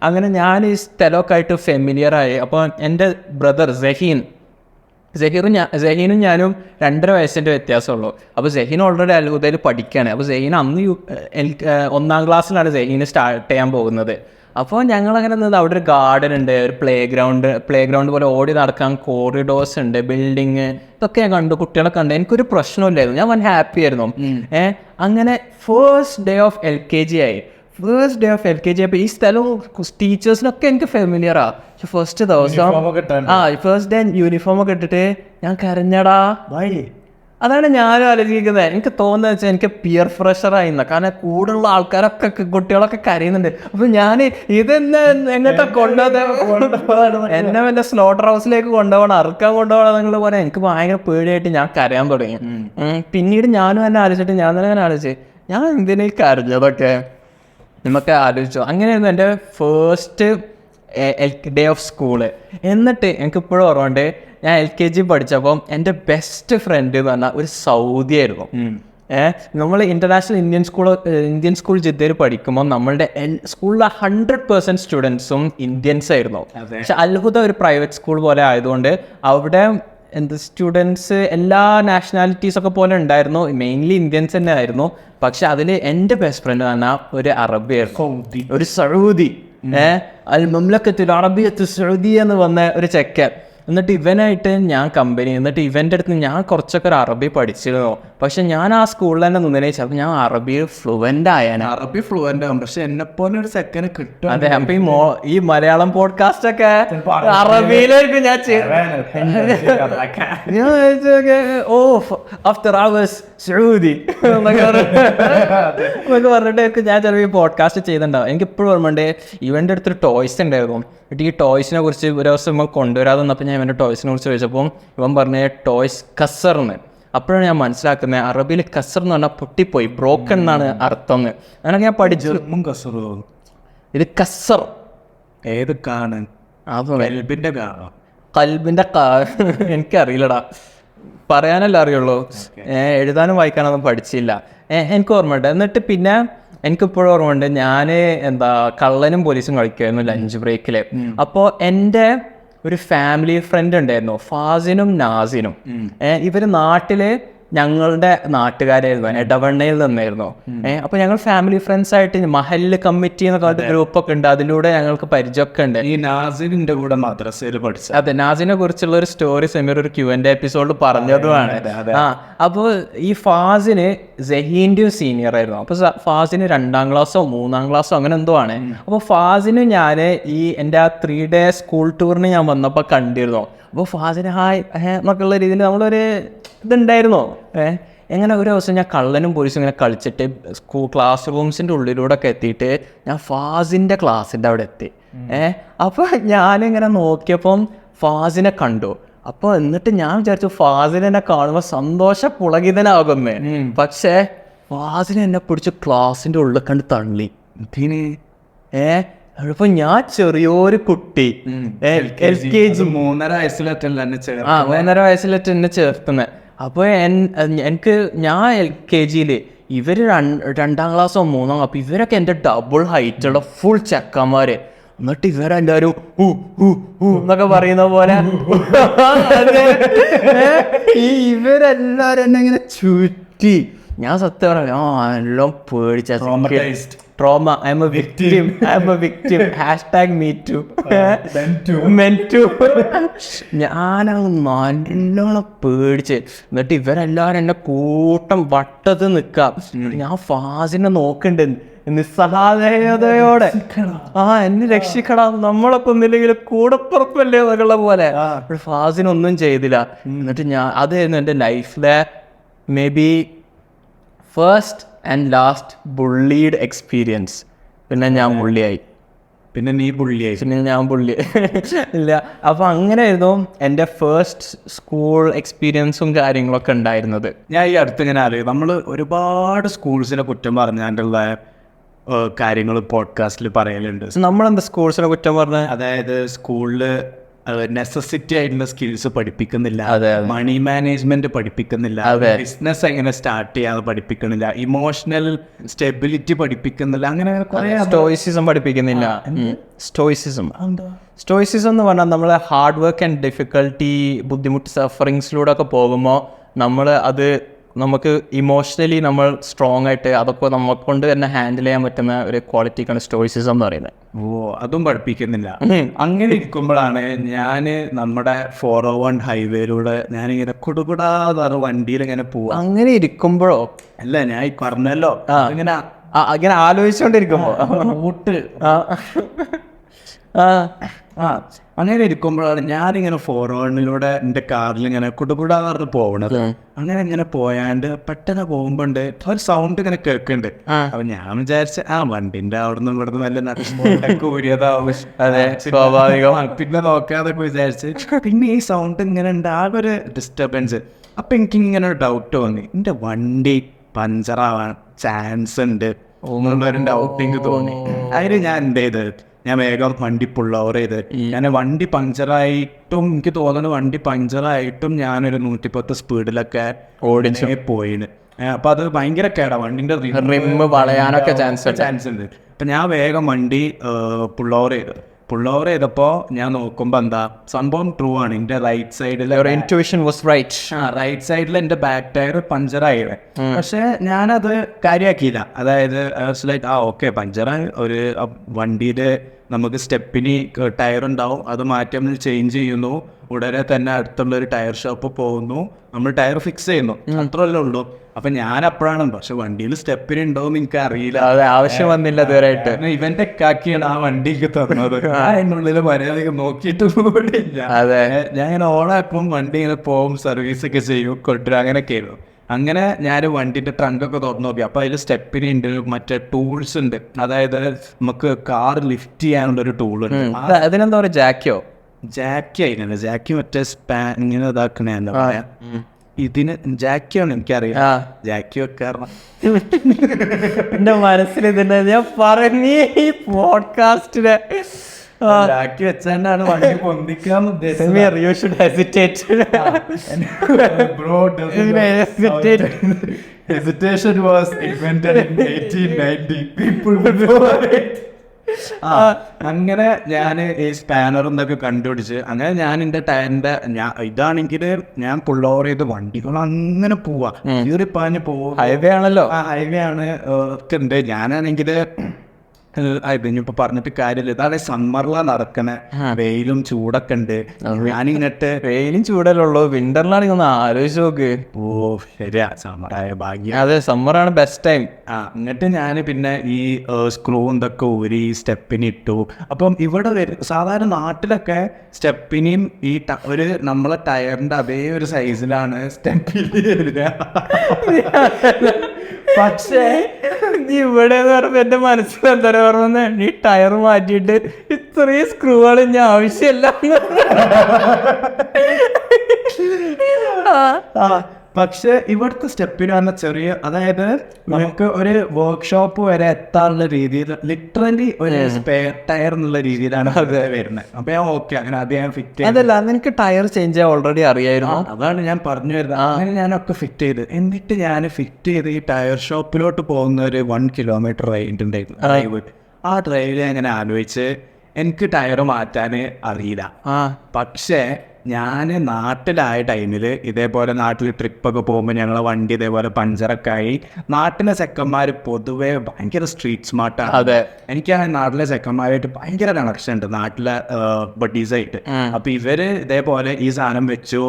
അങ്ങനെ ഞാൻ ഈ സ്ഥലമൊക്കെ ആയിട്ട് ഫെമിലിയർ ആയി. അപ്പോൾ എൻ്റെ ബ്രദർ സഹീനും ഞാനും 2.5 വയസ്സിൻ്റെ വ്യത്യാസമുള്ളൂ. അപ്പോൾ സഹീൻ ഓൾറെഡി അൽഹുദയിൽ പഠിക്കുകയാണ്. അപ്പോൾ സഹീൻ അന്ന് 1ാം ക്ലാസ്സിലാണ് സഹീന് സ്റ്റാർട്ട് ചെയ്യാൻ പോകുന്നത്. അപ്പോൾ ഞങ്ങളങ്ങനെ നിന്നത് അവിടെ ഒരു ഗാർഡൻ ഉണ്ട്, ഒരു പ്ലേ ഗ്രൗണ്ട് പോലെ ഓടി നടക്കാൻ കോറിഡോർസ് ഉണ്ട്, ബിൽഡിങ്, ഇതൊക്കെ ഞാൻ കണ്ടു, കുട്ടികളെ കണ്ടു. എനിക്കൊരു പ്രശ്നമില്ലായിരുന്നു, ഞാൻ ഹാപ്പി ആയിരുന്നു. അങ്ങനെ ഫസ്റ്റ് ഡേ ഓഫ് LKG ആയി. അപ്പോൾ ഈ സ്ഥലവും ടീച്ചേഴ്സിനൊക്കെ എനിക്ക് ഫെമിലിയറാ. പക്ഷെ ഫസ്റ്റ് ഡേ യൂണിഫോം ഒക്കെ ഇട്ടിട്ട് ഞാൻ കരഞ്ഞടാ. അതാണ് ഞാനും ആലോചിക്കുന്നത്. എനിക്ക് തോന്നുന്നത് വെച്ചാൽ എനിക്ക് പിയർ പ്രഷറായിരുന്നു. കാരണം കൂടുള്ള ആൾക്കാരൊക്കെ കുട്ടികളൊക്കെ കരയുന്നുണ്ട്. അപ്പോൾ ഞാൻ ഇതെന്നെ എങ്ങോട്ടാ കൊണ്ടുപോകുന്നത്, എന്നെ വല്ല സ്ലോട്ടർ ഹൗസിലേക്ക് കൊണ്ടുപോകണം, അറുക്കാൻ കൊണ്ടുപോകണം എന്നുള്ള പോലെ എനിക്ക് ഭയങ്കര പേടിയായിട്ട് ഞാൻ കരയാൻ തുടങ്ങി. പിന്നീട് ഞാനും തന്നെ ആലോചിച്ചിട്ട് ഞാൻ തന്നെ ആലോചിച്ച് ഞാൻ എന്തിനാ കരഞ്ഞതൊക്കെ നമുക്ക് ആലോചിച്ചു. അങ്ങനെയായിരുന്നു എൻ്റെ ഫസ്റ്റ് ഡേ ഓഫ് സ്കൂള്. എന്നിട്ട് എനിക്കിപ്പോഴും ഓർമ്മയുണ്ട്, ഞാൻ LKG പഠിച്ചപ്പം എൻ്റെ ബെസ്റ്റ് ഫ്രണ്ട് എന്ന് പറഞ്ഞാൽ ഒരു സൗദി ആയിരുന്നു. നമ്മൾ ഇൻ്റർനാഷണൽ ഇന്ത്യൻ സ്കൂൾ ജിദ്ദയിൽ പഠിക്കുമ്പോൾ നമ്മളുടെ സ്കൂളിലെ 100% സ്റ്റുഡൻസും ഇന്ത്യൻസ് ആയിരുന്നു. പക്ഷെ അൽഹുദ ഒരു പ്രൈവറ്റ് സ്കൂൾ പോലെ ആയതുകൊണ്ട് അവിടെ സ്റ്റുഡൻസ് എല്ലാ നാഷണാലിറ്റീസൊക്കെ പോലെ ഉണ്ടായിരുന്നു. മെയിൻലി ഇന്ത്യൻസ് തന്നെ ആയിരുന്നു. പക്ഷെ അതിൽ എൻ്റെ ബെസ്റ്റ് ഫ്രണ്ട് പറഞ്ഞാൽ ഒരു അറബിയായിരുന്നു, ഒരു സൗദി. അൽ മംലക്കത്തുൽ അറബിയ്യത്തു സൗദിയ എന്ന് വന്ന ഒരു ചെക്കൻ. എന്നിട്ട് ഇവനായിട്ട് ഞാൻ കമ്പനി, എന്നിട്ട് ഇവൻ്റെ അടുത്ത് ഞാൻ കുറച്ചൊക്കെ ഒരു അറബി പഠിച്ചിരുന്നു. പക്ഷെ ഞാൻ ആ സ്കൂളിൽ തന്നെ നിന്നേച്ചു. അപ്പം ഞാൻ അറബിയിൽ ഫ്ലുവൻ്റ് ആയാലും അറബി ഫ്ലുവൻ്റ് ആവും. പക്ഷെ എന്നെപ്പോലെ ഒരു സെക്കൻഡ് കിട്ടും. അതെ, അപ്പം ഈ മലയാളം പോഡ്കാസ്റ്റ് ഒക്കെ അറബിയിലായിരിക്കും ഞാൻ ആഫ്റ്റർ അവേഴ്സ് സൗദി എന്നൊക്കെ പറഞ്ഞിട്ട് ഞാൻ ചിലപ്പോൾ ഈ പോഡ്കാസ്റ്റ് ചെയ്തിട്ടുണ്ടാവും. എനിക്ക് ഇപ്പോഴും ഓർമ്മയുണ്ട്, ഇവൻ്റെ അടുത്തൊരു ടോയ്സ് ഉണ്ടായിരുന്നു. എന്നിട്ട് ഈ ടോയ്സിനെ കുറിച്ച് ഒരു ദിവസം ഇവൻ കൊണ്ടുവരാതെ വന്നപ്പോൾ ഞാൻ ഇവൻ്റെ ടോയ്സിനെ കുറിച്ച് ചോദിച്ചപ്പോൾ ഇവൻ പറഞ്ഞ ടോയ്സ് കസർന്ന്. അപ്പോഴാണ് ഞാൻ മനസ്സിലാക്കുന്നത് അറബിയിൽ കസർ എന്ന് പറഞ്ഞാൽ പൊട്ടിപ്പോയി, ബ്രോക്കൺ എന്നാണ് അർത്ഥം. അങ്ങനെയൊക്കെ ഞാൻ പഠിച്ചു. ഇത് കസർ ഏത് കാണാൻ കൽബിന്റെ എനിക്കറിയില്ലടാ, പറയാനല്ല അറിയുള്ളൂ, എഴുതാനും വായിക്കാനൊന്നും പഠിച്ചില്ല. എനിക്ക് ഓർമ്മയുണ്ട്. എന്നിട്ട് പിന്നെ എനിക്കിപ്പോഴും ഓർമ്മയുണ്ട്, ഞാൻ കള്ളനും പോലീസും കളിക്കുമായിരുന്നു ലഞ്ച് ബ്രേക്കിൽ. അപ്പോൾ എൻ്റെ ഒരു ഫാമിലി ഫ്രണ്ട് ഉണ്ടായിരുന്നു, ഫാസിനും നാസിനും. ഇവർ നാട്ടില് ഞങ്ങളുടെ നാട്ടുകാരായിരുന്നു, ഇടവണ്ണയിൽ നിന്നായിരുന്നു. അപ്പൊ ഞങ്ങൾ ഫാമിലി ഫ്രണ്ട്സ് ആയിട്ട് മഹല്ല് കമ്മിറ്റി എന്നൊക്കെ പറഞ്ഞ ഗ്രൂപ്പൊക്കെ ഉണ്ട്, അതിലൂടെ ഞങ്ങൾക്ക് പരിചയമൊക്കെ ഉണ്ട്. ഈ നാസിന്റെ കൂടെ മദ്രസയിൽ പഠിച്ചു. അതെ, നാസിനെ കുറിച്ചുള്ള ഒരു സ്റ്റോറി സെമീർ ഒരു Q&A എപ്പിസോഡിൽ പറഞ്ഞതുമാണ്. അപ്പോൾ ഈ ഫാസിന് സഹീന്റെയും സീനിയർ ആയിരുന്നു. അപ്പൊ ഫാസിന് 2ാം ക്ലാസ്സോ 3ാം ക്ലാസ്സോ അങ്ങനെ എന്തോ ആണ്. അപ്പോൾ ഫാസിന് ഞാൻ എൻ്റെ ആ 3 day സ്കൂൾ ടൂറിന് ഞാൻ വന്നപ്പോൾ കണ്ടിരുന്നു. അപ്പോൾ ഫാസിന് ഹായ് എന്നൊക്കെയുള്ള രീതിയിൽ നമ്മളൊരു ഇതുണ്ടായിരുന്നു. എങ്ങനെ ഒരു ദിവസം ഞാൻ കള്ളനും പോലീസും ഇങ്ങനെ കളിച്ചിട്ട് ക്ലാസ് റൂംസിൻ്റെ ഉള്ളിലൂടെ ഒക്കെ എത്തിയിട്ട് ഞാൻ ഫാസിൻ്റെ ക്ലാസ്സിൻ്റെ അവിടെ എത്തി. അപ്പോൾ ഞാനിങ്ങനെ നോക്കിയപ്പം ഫാസിനെ കണ്ടു. അപ്പോൾ എന്നിട്ട് ഞാൻ വിചാരിച്ചു ഫാസിനെ കാണുമ്പോൾ സന്തോഷ പുളകിതനാകുന്നേ. പക്ഷേ ഫാസിനെ എന്നെ പിടിച്ച് ക്ലാസ്സിൻ്റെ ഉള്ളിൽ കണ്ട് തള്ളി. അപ്പൊ ഞാൻ ചെറിയൊരു കുട്ടി, LKG 3.5 വയസ്സിലെത്തല്ല എന്നെ ചേർത്തുന്നത്. അപ്പോൾ ഞാൻ LKG ഇവർ 2ാം ക്ലാസ്സോ 3ാം, അപ്പോൾ ഇവരൊക്കെ എൻ്റെ ഡബിൾ ഹൈറ്റുള്ള ഫുൾ ചെക്കന്മാര്. എന്നിട്ട് ഇവരെല്ലാരും എന്നൊക്കെ പറയുന്ന പോലെ ഇവരെല്ലാരും എന്നെ ഇങ്ങനെ ചുറ്റി. ഞാൻ സത്യം പറയാം, എല്ലാം പേടിച്ച trauma. I am a victim. #MeToo. ഞാനത് നല്ലോണം പേടിച്ച്. എന്നിട്ട് ഇവരെല്ലാരും എന്നെ കൂട്ടം വട്ടത്ത് നിൽക്കാം. ഞാൻ ഫാസിനെ നോക്കണ്ട് നിസ്സഹായതയോടെ, എന്നെ രക്ഷിക്കടാ, നമ്മളൊക്കെ ഒന്നില്ലെങ്കിൽ കൂടപ്പുറപ്പല്ലേ എന്നുള്ള പോലെ. ഫാസിനൊന്നും ചെയ്തില്ല. എന്നിട്ട് അതായിരുന്നു എൻ്റെ ലൈഫിലെ may be first and last bullied experience. പിന്നെ ഞാൻ ബുള്ളിയായി. പിന്നെ നീ പുള്ളിയായി. പിന്നെ ഞാൻ പുള്ളി ഇല്ല. അപ്പോൾ അങ്ങനെയായിരുന്നു എൻ്റെ ഫസ്റ്റ് സ്കൂൾ എക്സ്പീരിയൻസും കാര്യങ്ങളൊക്കെ ഉണ്ടായിരുന്നത്. ഞാൻ ഈ അടുത്ത് ഇങ്ങനെ അറിയാം, നമ്മൾ ഒരുപാട് സ്കൂൾസിനെ കുറ്റം പറഞ്ഞാണ്ടുള്ള കാര്യങ്ങൾ പോഡ്കാസ്റ്റിൽ പറയലുണ്ട്. നമ്മളെന്താ സ്കൂൾസിനെ കുറ്റം പറഞ്ഞത്? അതായത് സ്കൂളിൽ നെസസിറ്റി ആയിട്ടുള്ള സ്കിൽസ് പഠിപ്പിക്കുന്നില്ല, അതെ. മണി മാനേജ്മെന്റ് പഠിപ്പിക്കുന്നില്ല, അതെ. ബിസിനസ് എങ്ങനെ സ്റ്റാർട്ട് ചെയ്യാതെ പഠിപ്പിക്കുന്നില്ല, ഇമോഷണൽ സ്റ്റെബിലിറ്റി പഠിപ്പിക്കുന്നില്ല, അങ്ങനെ കുറെ സ്റ്റോയിസിസം പഠിപ്പിക്കുന്നില്ല. സ്റ്റോയിസിസം എന്ന് പറഞ്ഞാൽ നമ്മൾ ഹാർഡ് വർക്ക് ആൻഡ് ഡിഫിക്കൽട്ടി, ബുദ്ധിമുട്ട്, സഫറിങ്സിലൂടെ ഒക്കെ പോകുമ്പോൾ നമ്മൾ അത് നമുക്ക് ഇമോഷണലി നമ്മൾ സ്ട്രോങ് ആയിട്ട് അതൊക്കെ നമ്മളെ കൊണ്ട് തന്നെ ഹാൻഡിൽ ചെയ്യാൻ പറ്റുന്ന ഒരു ക്വാളിറ്റിക്കാണ് സ്റ്റോയിസിസം എന്ന് പറയുന്നത്. അതും പഠിപ്പിക്കുന്നില്ല. അങ്ങനെ ഇരിക്കുമ്പോഴാണ് ഞാൻ നമ്മുടെ 401 ഹൈവേയിലൂടെ ഞാനിങ്ങനെ കുടുകുടാതെ വണ്ടിയിൽ ഇങ്ങനെ പോവാ. അങ്ങനെ ഇരിക്കുമ്പോഴോ? അല്ല, ഞാൻ ഈ പറഞ്ഞല്ലോ ഇങ്ങനെ അങ്ങനെ ആലോചിച്ചുകൊണ്ടിരിക്കുമ്പോ റൂട്ട് അങ്ങനെ ഇരിക്കുമ്പോഴാണ് ഞാനിങ്ങനെ 401 എൻ്റെ കാറിൽ ഇങ്ങനെ കുടുകുടാതെ പോകണത്. അങ്ങനെ ഇങ്ങനെ പോയാണ്ട് പെട്ടെന്ന് പോകുമ്പോണ്ട് ഒരു സൗണ്ട് ഇങ്ങനെ കേൾക്കുന്നുണ്ട്. അപ്പൊ ഞാൻ വിചാരിച്ച വണ്ടിന്റെ അവിടുന്ന് ഇവിടുന്ന് വല്ല നടക്ക് ഊരിയതാവും. അതെ, സ്വാഭാവികം. പിന്നെ നോക്കാതൊക്കെ വിചാരിച്ച് പിന്നെ ഈ സൗണ്ട് ഇങ്ങനെ ഉണ്ട്, ആകെ ഒരു ഡിസ്റ്റർബൻസ്. അപ്പൊ എനിക്ക് ഇങ്ങനെ ഒരു ഡൗട്ട് തോന്നി, എൻ്റെ വണ്ടി പഞ്ചറാവാൻ ചാൻസ് ഉണ്ട് എന്നുള്ളൊരു ഡൗട്ടിങ് തോന്നി. അതിന് ഞാൻ എന്ത് ചെയ്ത്, ഞാൻ വേഗം വണ്ടി പുൾ ഓവർ ചെയ്ത്, ഞാൻ വണ്ടി പഞ്ചറായിട്ടും എനിക്ക് തോന്നുന്നു വണ്ടി പഞ്ചറായിട്ടും ഞാനൊരു 110 സ്പീഡിലൊക്കെ ഓടിച്ചേ പോയിന്. അപ്പൊ അത് ഭയങ്കര കേടാ, വണ്ടിന്റെ റിമ്മ് വളയാനൊക്കെ ചാൻസ് ഉണ്ട്. അപ്പൊ ഞാൻ വേഗം വണ്ടി പുൾ ഓവർ ചെയ്തപ്പോ ഞാൻ നോക്കുമ്പോ എന്താ സംഭവം ട്രൂ ആണ്. എന്റെ റൈറ്റ് സൈഡിൽ റൈറ്റ് സൈഡിൽ എന്റെ ബാക്ക് ടയർ പഞ്ചറായില്ലേ. പക്ഷെ ഞാനത് കാര്യമാക്കിയില്ല. അതായത് ഓക്കെ പഞ്ചറായി, ഒരു വണ്ടിയില് നമുക്ക് സ്റ്റെപ്പിന് ടയർ ഉണ്ടാവും, അത് മാറ്റി നമ്മൾ ചേഞ്ച് ചെയ്യുന്നു, ഉടനെ തന്നെ അടുത്തുള്ള ഒരു ടയർ ഷോപ്പ് പോകുന്നു, നമ്മൾ ടയർ ഫിക്സ് ചെയ്യുന്നു, അത്രയല്ലേ ഉള്ളൂ. അപ്പൊ ഞാൻ അപ്പോഴാണ്, പക്ഷെ വണ്ടിയിൽ സ്റ്റെപ്പിന് ഉണ്ടോന്ന് എനിക്ക് അറിയില്ല, ആവശ്യം വന്നില്ല ഇതുവരെയായിട്ട്. ഇവന്റെ കാക്കിയാണ് ആ വണ്ടിക്ക് തന്നത്. അതിനുള്ളിൽ മര്യാദക്ക് നോക്കിയിട്ട് കൂടിയില്ല. ഞാൻ ഇങ്ങനെ ഓണാക്കും, വണ്ടി ഇങ്ങനെ പോകും, സർവീസ് ഒക്കെ ചെയ്യും, കൊണ്ടുവരും, അങ്ങനെയൊക്കെ ആയിരുന്നു. അങ്ങനെ ഞാൻ വണ്ടിന്റെ ട്രങ്കൊക്കെ തുറന്നു നോക്കി. അപ്പൊ അതിൽ സ്റ്റെപ്പിന് ഉണ്ട്, മറ്റേ ടൂൾസ് ഉണ്ട്, അതായത് നമുക്ക് കാർ ലിഫ്റ്റ് ചെയ്യാനുള്ള ഒരു ടൂൾ ഉണ്ട്. അതിനെന്താ പറയുക, ജാക്കി ആയിരുന്നു. ജാക്കി മറ്റേ സ്പാൻ ഇങ്ങനെ ഇതാക്കണേല്ലോ പറയാ. ഇതിന് ജാക്കിയാണ് എനിക്കറിയാം, ജാക്കി വെക്കാറ്. എന്റെ മനസ്സിൽ ഇതിന്റെ ഞാൻ പറഞ്ഞ ഈ പോഡ്കാസ്റ്റില് ജാക്കി വെച്ചാണ്ടാണ് വണ്ടി പൊന്തിക്കാൻ ഉദ്ദേശിച്ചത്. Hesitation was invented in 1890. People before it. അങ്ങനെ ഞാൻ ഈ സ്പാനർ എന്തൊക്കെ കണ്ടുപിടിച്ച്, അങ്ങനെ ഞാൻ എൻ്റെ ടയറിന്റെ ഇതാണെങ്കിൽ ഞാൻ പുൾ ഓവർ ചെയ്ത് വണ്ടികൾ അങ്ങനെ പോവാ, കീറിപ്പാഞ്ഞ് പോവാ. ഹൈവേ ആണല്ലോ, ഹൈവേ ആണ് ഒക്കെ ഉണ്ട്. ഞാനാണെങ്കിൽ ഇനിയിപ്പോ പറഞ്ഞിട്ട് കാര്യമില്ല, ഇതാണ് സമ്മറിലാണ് നടക്കണേ, വെയിലും ചൂടൊക്കെ ഉണ്ട്. ഞാനിങ്ങട്ട് വെയിലും ചൂടല്ലുള്ളൂ, വിന്ററിലാണെങ്കിൽ ഒന്ന് ആലോചിച്ച് നോക്ക്. ശരിയാ, സമ്മറായ ഭാഗ്യം. അതെ, സമ്മറാണ് ബെസ്റ്റ് ടൈം. എന്നിട്ട് ഞാൻ പിന്നെ ഈ സ്ക്രൂ എന്തൊക്കെ ഊരി സ്റ്റെപ്പിന് ഇട്ടു. അപ്പം ഇവിടെ സാധാരണ നാട്ടിലൊക്കെ സ്റ്റെപ്പിനെയും ഈ ഒരു നമ്മളെ ടയറിന്റെ അതേ ഒരു സൈസിലാണ് സ്റ്റെപ്പിന് വരിക. പക്ഷേ ഇവിടെ പറയുമ്പോ എന്റെ മനസ്സിൽ എന്താ പറഞ്ഞ, നീ ടയർ മാറ്റിയിട്ട് ഇത്രയും സ്ക്രൂകൾ ഇനി ആവശ്യമില്ല. പക്ഷെ ഇവിടുത്തെ സ്റ്റെപ്പിന് പറഞ്ഞ ചെറിയ, അതായത് നമുക്ക് ഒരു വർക്ക്ഷോപ്പ് വരെ എത്താനുള്ള രീതിയിൽ ലിറ്ററലി ഒരു സ്പെയർ ടയർ എന്നുള്ള രീതിയിലാണ് അത് വരുന്നത്. അപ്പൊ ഞാൻ ഓക്കെ, അങ്ങനെ അത് ഞാൻ ഫിറ്റ് ചെയ്തു. അതല്ല, നിനക്ക് ടയർ ചേഞ്ച് ചെയ്യാൻ ഓൾറെഡി അറിയായിരുന്നു? അതാണ് ഞാൻ പറഞ്ഞു വരുന്നത്. അങ്ങനെ ഞാനൊക്കെ ഫിറ്റ് ചെയ്ത്, എന്നിട്ട് ഞാൻ ഫിറ്റ് ചെയ്ത് ഈ ടയർ ഷോപ്പിലോട്ട് പോകുന്ന ഒരു 1 കിലോമീറ്റർ റൈഡ് ഉണ്ടായിരുന്നു ഡ്രൈവ്. ആ ഡ്രൈവിൽ അങ്ങനെ ആലോചിച്ച് എനിക്ക് ടയർ മാറ്റാൻ അറിയില്ല. പക്ഷേ ഞാൻ നാട്ടിലായ ടൈമിൽ ഇതേപോലെ നാട്ടിൽ ട്രിപ്പൊക്കെ പോകുമ്പോൾ ഞങ്ങളെ വണ്ടി ഇതേപോലെ പഞ്ചറൊക്കെ ആയി. നാട്ടിലെ ചെക്കന്മാർ പൊതുവെ ഭയങ്കര സ്ട്രീറ്റ് സ്മാർട്ടാണ്. അതെ, എനിക്ക് ആ നാട്ടിലെ ചെക്കന്മാരായിട്ട് ഭയങ്കര കണക്ഷൻ ഉണ്ട്, നാട്ടിലെ ബഡീസായിട്ട്. അപ്പൊ ഇവര് ഇതേപോലെ ഈ സാധനം വെച്ചു,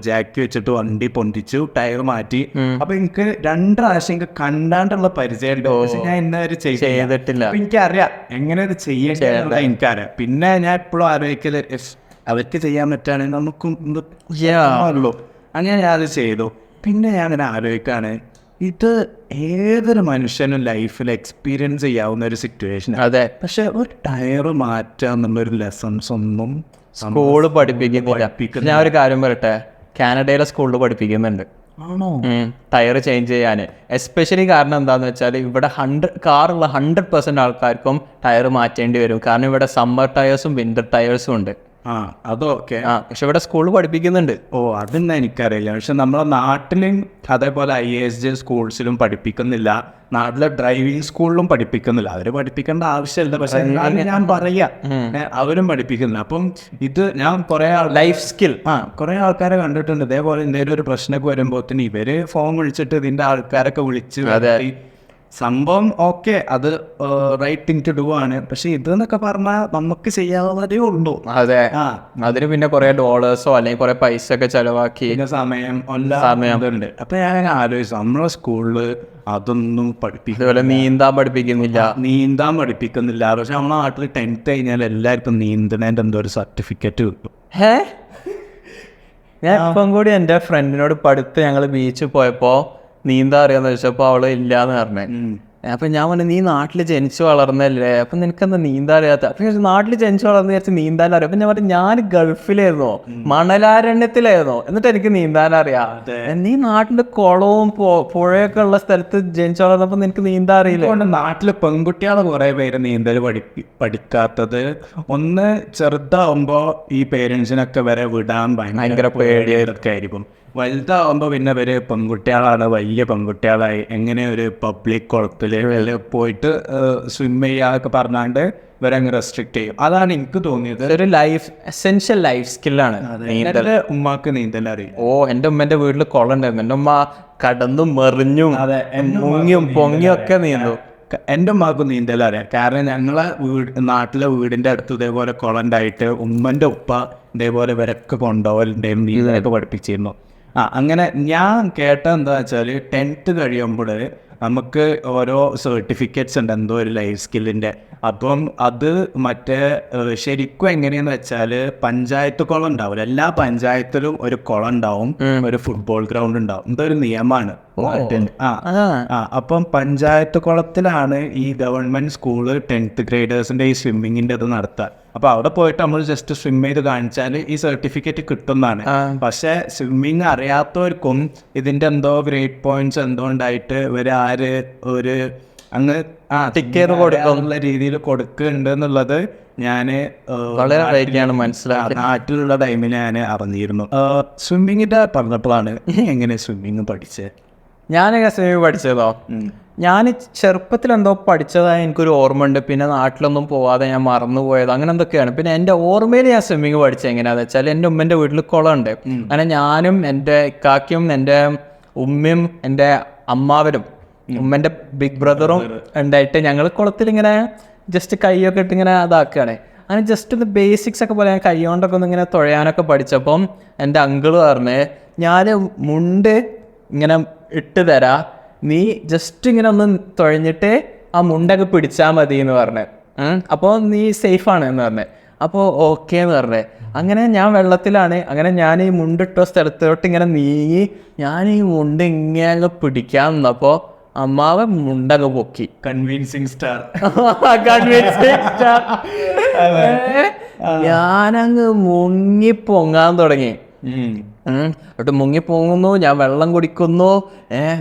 ജാക്കി വെച്ചിട്ട് വണ്ടി പൊന്തിച്ചു, ടയർ മാറ്റി. അപ്പൊ എനിക്ക് 2 പ്രാവശ്യം എനിക്ക് കണ്ടാണ്ടുള്ള പരിചയമുണ്ട്, പക്ഷെ ഞാൻ ഇന്നവര് ചെയ്തിട്ടില്ല. അപ്പൊ എനിക്കറിയാം എങ്ങനെ ഇത് ചെയ്യേണ്ടത്, എനിക്കറിയാം. പിന്നെ ഞാൻ എപ്പോഴും ആലോചിക്കല്, അവർക്ക് ചെയ്യാൻ പറ്റുകയാണെങ്കിൽ നമുക്കും ഉള്ളൂ. അങ്ങനെ ഞാൻ അത് ചെയ്തു. പിന്നെ ഞാൻ അങ്ങനെ ആലോചിക്കാണ്, ഇത് ഏതൊരു മനുഷ്യനും ലൈഫിൽ എക്സ്പീരിയൻസ് ചെയ്യാവുന്ന ഒരു സിറ്റുവേഷൻ. അതെ, പക്ഷെ ഒരു ടയർ മാറ്റുക എന്നുള്ളൊരു ലെസൺസ് ഒന്നും സ്കൂള് പഠിപ്പിക്കുന്നില്ല. ഞാൻ ഒരു കാര്യം പറയട്ടെ, കാനഡയിലെ സ്കൂളിൽ പഠിപ്പിക്കുന്നുണ്ട് ആണോ ടയർ ചേഞ്ച് ചെയ്യാൻ. എസ്പെഷ്യലി കാരണം എന്താണെന്ന് വെച്ചാൽ ഇവിടെ കാറുള്ള 100% ആൾക്കാർക്കും ടയർ മാറ്റേണ്ടി വരും. കാരണം ഇവിടെ സമ്മർ ടയേഴ്സും വിന്റർ ടയേഴ്സും ഉണ്ട്. അതൊക്കെ പക്ഷെ ഇവിടെ സ്കൂളിൽ പഠിപ്പിക്കുന്നുണ്ട്. അതൊന്നും എനിക്കറിയില്ല. പക്ഷെ നമ്മളെ നാട്ടിലും അതേപോലെ IASJ സ്കൂൾസിലും പഠിപ്പിക്കുന്നില്ല, നാട്ടിലെ ഡ്രൈവിംഗ് സ്കൂളിലും പഠിപ്പിക്കുന്നില്ല. അവര് പഠിപ്പിക്കേണ്ട ആവശ്യമില്ല, പക്ഷെ ഞാൻ പറയാ അവരും പഠിപ്പിക്കുന്നില്ല. അപ്പം ഇത് ഞാൻ കുറെ ലൈഫ് സ്കിൽ കുറെ ആൾക്കാരെ കണ്ടിട്ടുണ്ട് ഇതേപോലെ എന്തെങ്കിലും ഒരു പ്രശ്നമൊക്കെ വരുമ്പോഴത്തേന് ഇവര് ഫോൺ വിളിച്ചിട്ട് ഇതിന്റെ ആൾക്കാരൊക്കെ വിളിച്ച് സംഭവം ഓക്കെ, അത് റൈറ്റ് തിങ് ടു ഡു ആണ്. പക്ഷെ ഇത് എന്നൊക്കെ പറഞ്ഞാൽ നമുക്ക് ചെയ്യാവുന്നതേ ഉള്ളൂ. അതെ, അതിന് പിന്നെ കുറെ ഡോളേഴ്സോ അല്ലെങ്കിൽ കുറെ പൈസ ഒക്കെ ചെലവാക്കി സമയം ഉണ്ട്. അപ്പൊ ഞാൻ ആലോചിച്ചു നമ്മളെ സ്കൂളില് അതൊന്നും ഇതുപോലെ നീന്താൻ പഠിപ്പിക്കുന്നില്ല. പക്ഷെ നമ്മളെ നാട്ടിൽ 10th കഴിഞ്ഞാൽ എല്ലാവർക്കും നീന്തണേന്റെ എന്തോ ഒരു സർട്ടിഫിക്കറ്റ് കിട്ടും. ഞാൻ ഇപ്പം കൂടി എൻ്റെ ഫ്രണ്ടിനോട് പഠിത്ത് ഞങ്ങൾ ബീച്ചിൽ പോയപ്പോ നീന്താ അറിയാന്ന് ചോദിച്ചപ്പോൾ അവള് ഇല്ലാന്ന് പറഞ്ഞേ. അപ്പൊ ഞാൻ പറഞ്ഞു, നീ നാട്ടിൽ ജനിച്ചു വളർന്നല്ലേ, അപ്പൊ നിനക്കെന്താ നീന്താൻ അറിയാത്ത? അപ്പൊ നാട്ടിൽ ജനിച്ചു വളർന്ന് വിചാരിച്ച് നീന്താൻ അറിയാം. അപ്പൊ ഞാൻ പറഞ്ഞു, ഞാൻ ഗൾഫിലായിരുന്നോ, മണലാരണ്യത്തിലായിരുന്നോ, എന്നിട്ട് എനിക്ക് നീന്താൻ അറിയാം. നീ നാട്ടില് കുളവും പുഴയൊക്കെ ഉള്ള സ്ഥലത്ത് ജനിച്ചു വളർന്നപ്പോ നിനക്ക് നീന്താൻ അറിയില്ല. നാട്ടില് പെൺകുട്ടികളെ കുറെ പേര് നീന്തൽ പഠിക്കാത്തത് ഒന്ന് ചെറുതാവുമ്പോ ഈ പേരൻസിനൊക്കെ വരെ വിടാൻ ഭയങ്കര പേടിയൊക്കെ ആയിരിക്കും. വലുതാവുമ്പോൾ പിന്നെ ഇവര് പെൺകുട്ടികളാണ്, വലിയ പെൺകുട്ടികളായി എങ്ങനെ ഒരു പബ്ലിക് കുളത്തിൽ പോയിട്ട് സ്വിം ചെയ്യാന്നൊക്കെ പറഞ്ഞാണ്ട് ഇവരങ്ങ് റെസ്ട്രിക്ട് ചെയ്യും. അതാണ് എനിക്ക് തോന്നിയത്. ഒരു എസെൻഷ്യൽ ലൈഫ് സ്കില്ലാണ് നീന്തൽ. ഉമ്മാക്ക് നീന്തൽ അറിയും. എൻ്റെ ഉമ്മന്റെ വീട്ടിൽ കുളം ഉണ്ടായിരുന്നു. എൻ്റെ ഉമ്മ കടന്നും മെറിഞ്ഞും മുങ്ങിയും പൊങ്ങിയും ഒക്കെ നീന്തും. എൻ്റെ ഉമ്മാക്ക് നീന്തൽ അറിയാം. കാരണം ഞങ്ങളെ നാട്ടിലെ വീടിൻ്റെ അടുത്ത് ഇതേപോലെ കുളം ഉണ്ടായിട്ട് ഉമ്മൻ്റെ ഉപ്പ ഇതേപോലെ ഇവരൊക്കെ കൊണ്ടുപോകലുണ്ടായിരുന്നു, നീന്തലൊക്കെ പഠിപ്പിച്ചിരുന്നു. അങ്ങനെ ഞാൻ കേട്ട എന്താ വെച്ചാൽ 10th കഴിയുമ്പോൾ നമുക്ക് ഓരോ സർട്ടിഫിക്കറ്റ്സ് ഉണ്ട് എന്തോ ഒരു ലൈഫ് സ്കില്ലിൻ്റെ. അപ്പം അത് മറ്റേ ശരിക്കും എങ്ങനെയാന്ന് വെച്ചാൽ പഞ്ചായത്ത് കുളം ഉണ്ടാവില്ല, എല്ലാ പഞ്ചായത്തിലും ഒരു കുളം ഉണ്ടാവും, ഒരു ഫുട്ബോൾ ഗ്രൗണ്ട് ഉണ്ടാവും. ഇതൊരു നിയമമാണ്. അപ്പം പഞ്ചായത്ത് കുളത്തിലാണ് ഈ ഗവൺമെന്റ് സ്കൂള് 10th ഗ്രേഡേഴ്സിന്റെ ഈ സ്വിമ്മിങ്ങിന്റെ ഇത് നടത്തുക. അപ്പൊ അവിടെ പോയിട്ട് നമ്മൾ ജസ്റ്റ് സ്വിം ചെയ്ത് കാണിച്ചാൽ ഈ സർട്ടിഫിക്കറ്റ് കിട്ടുന്നതാണ്. പക്ഷെ സ്വിമ്മിങ് അറിയാത്തവർക്കും ഇതിന്റെ എന്തോ ഗ്രേഡ് പോയിന്റ്സ് എന്തോ ഉണ്ടായിട്ട് ഒരു അങ്ങ് ടിക്കറ്റ് കൊടുക്കുന്ന രീതിയിൽ കൊടുക്കുന്നുണ്ട് എന്നുള്ളത് ഞാന് വളരെ മനസ്സിലാക്കി. നാട്ടിലുള്ള ടൈമിൽ ഞാൻ അറിഞ്ഞിരുന്നു. സ്വിമ്മിങ്ങിന്റെ പറഞ്ഞപ്പോഴാണ് എങ്ങനെ സ്വിമ്മിങ് പഠിച്ചത്. ഞാനെങ്ങനെ സ്വിമ്മിങ് പഠിച്ചതോ, ഞാൻ ചെറുപ്പത്തിൽ എന്തോ പഠിച്ചതായി എനിക്കൊരു ഓർമ്മ ഉണ്ട്. പിന്നെ നാട്ടിലൊന്നും പോവാതെ ഞാൻ മറന്നുപോയത് അങ്ങനെ എന്തൊക്കെയാണ്. പിന്നെ എൻ്റെ ഓർമ്മയിൽ ഞാൻ സ്വിമ്മിങ് പഠിച്ചത് എങ്ങനെയാണെന്ന് വെച്ചാൽ, എൻ്റെ ഉമ്മൻ്റെ വീട്ടിൽ കുളമുണ്ട്. അങ്ങനെ ഞാനും എൻ്റെ ഇക്കാക്കയും എൻ്റെ ഉമ്മയും എൻ്റെ അമ്മാവനും ഉമ്മൻ്റെ ബിഗ് ബ്രദറും ഉണ്ടായിട്ട് ഞങ്ങൾ കുളത്തിൽ ഇങ്ങനെ ജസ്റ്റ് കൈയൊക്കെ ഇട്ട് ഇങ്ങനെ അതാക്കുകയാണ്. അങ്ങനെ ജസ്റ്റ് ഒന്ന് ബേസിക്സ് ഒക്കെ പോലെ ഞാൻ കൈ കൊണ്ടൊക്കെ ഒന്ന് ഇങ്ങനെ തുഴയാനൊക്കെ പഠിച്ചപ്പം എൻ്റെ അങ്കിള് പറഞ്ഞ്, ഞാൻ മുണ്ട് ഇങ്ങനെ ഇട്ട് തരാം, നീ ജസ്റ്റ് ഇങ്ങനെ ഒന്ന് തുഴഞ്ഞിട്ട് ആ മുണ്ടൊക്കെ പിടിച്ചാൽ മതി എന്ന് പറഞ്ഞേ. അപ്പോൾ നീ സേഫാണ് എന്ന് പറഞ്ഞേ. അപ്പോൾ ഓക്കെ എന്ന് പറഞ്ഞേ. അങ്ങനെ ഞാൻ വെള്ളത്തിലാണ്. അങ്ങനെ ഞാൻ ഈ മുണ്ടിട്ട സ്ഥലത്തോട്ട് ഇങ്ങനെ നീങ്ങി ഞാൻ ഈ മുണ്ട് ഇങ്ങനെ പിടിക്കാൻ നിന്നപ്പോൾ അമ്മാവൻ മുണ്ടൊക്കെ പൊക്കി. Convincing star. ഞാനങ്ങ് മുങ്ങിപ്പൊങ്ങാൻ തുടങ്ങി. എന്നിട്ട് മുങ്ങിപ്പോങ്ങുന്നു, ഞാൻ വെള്ളം കുടിക്കുന്നു.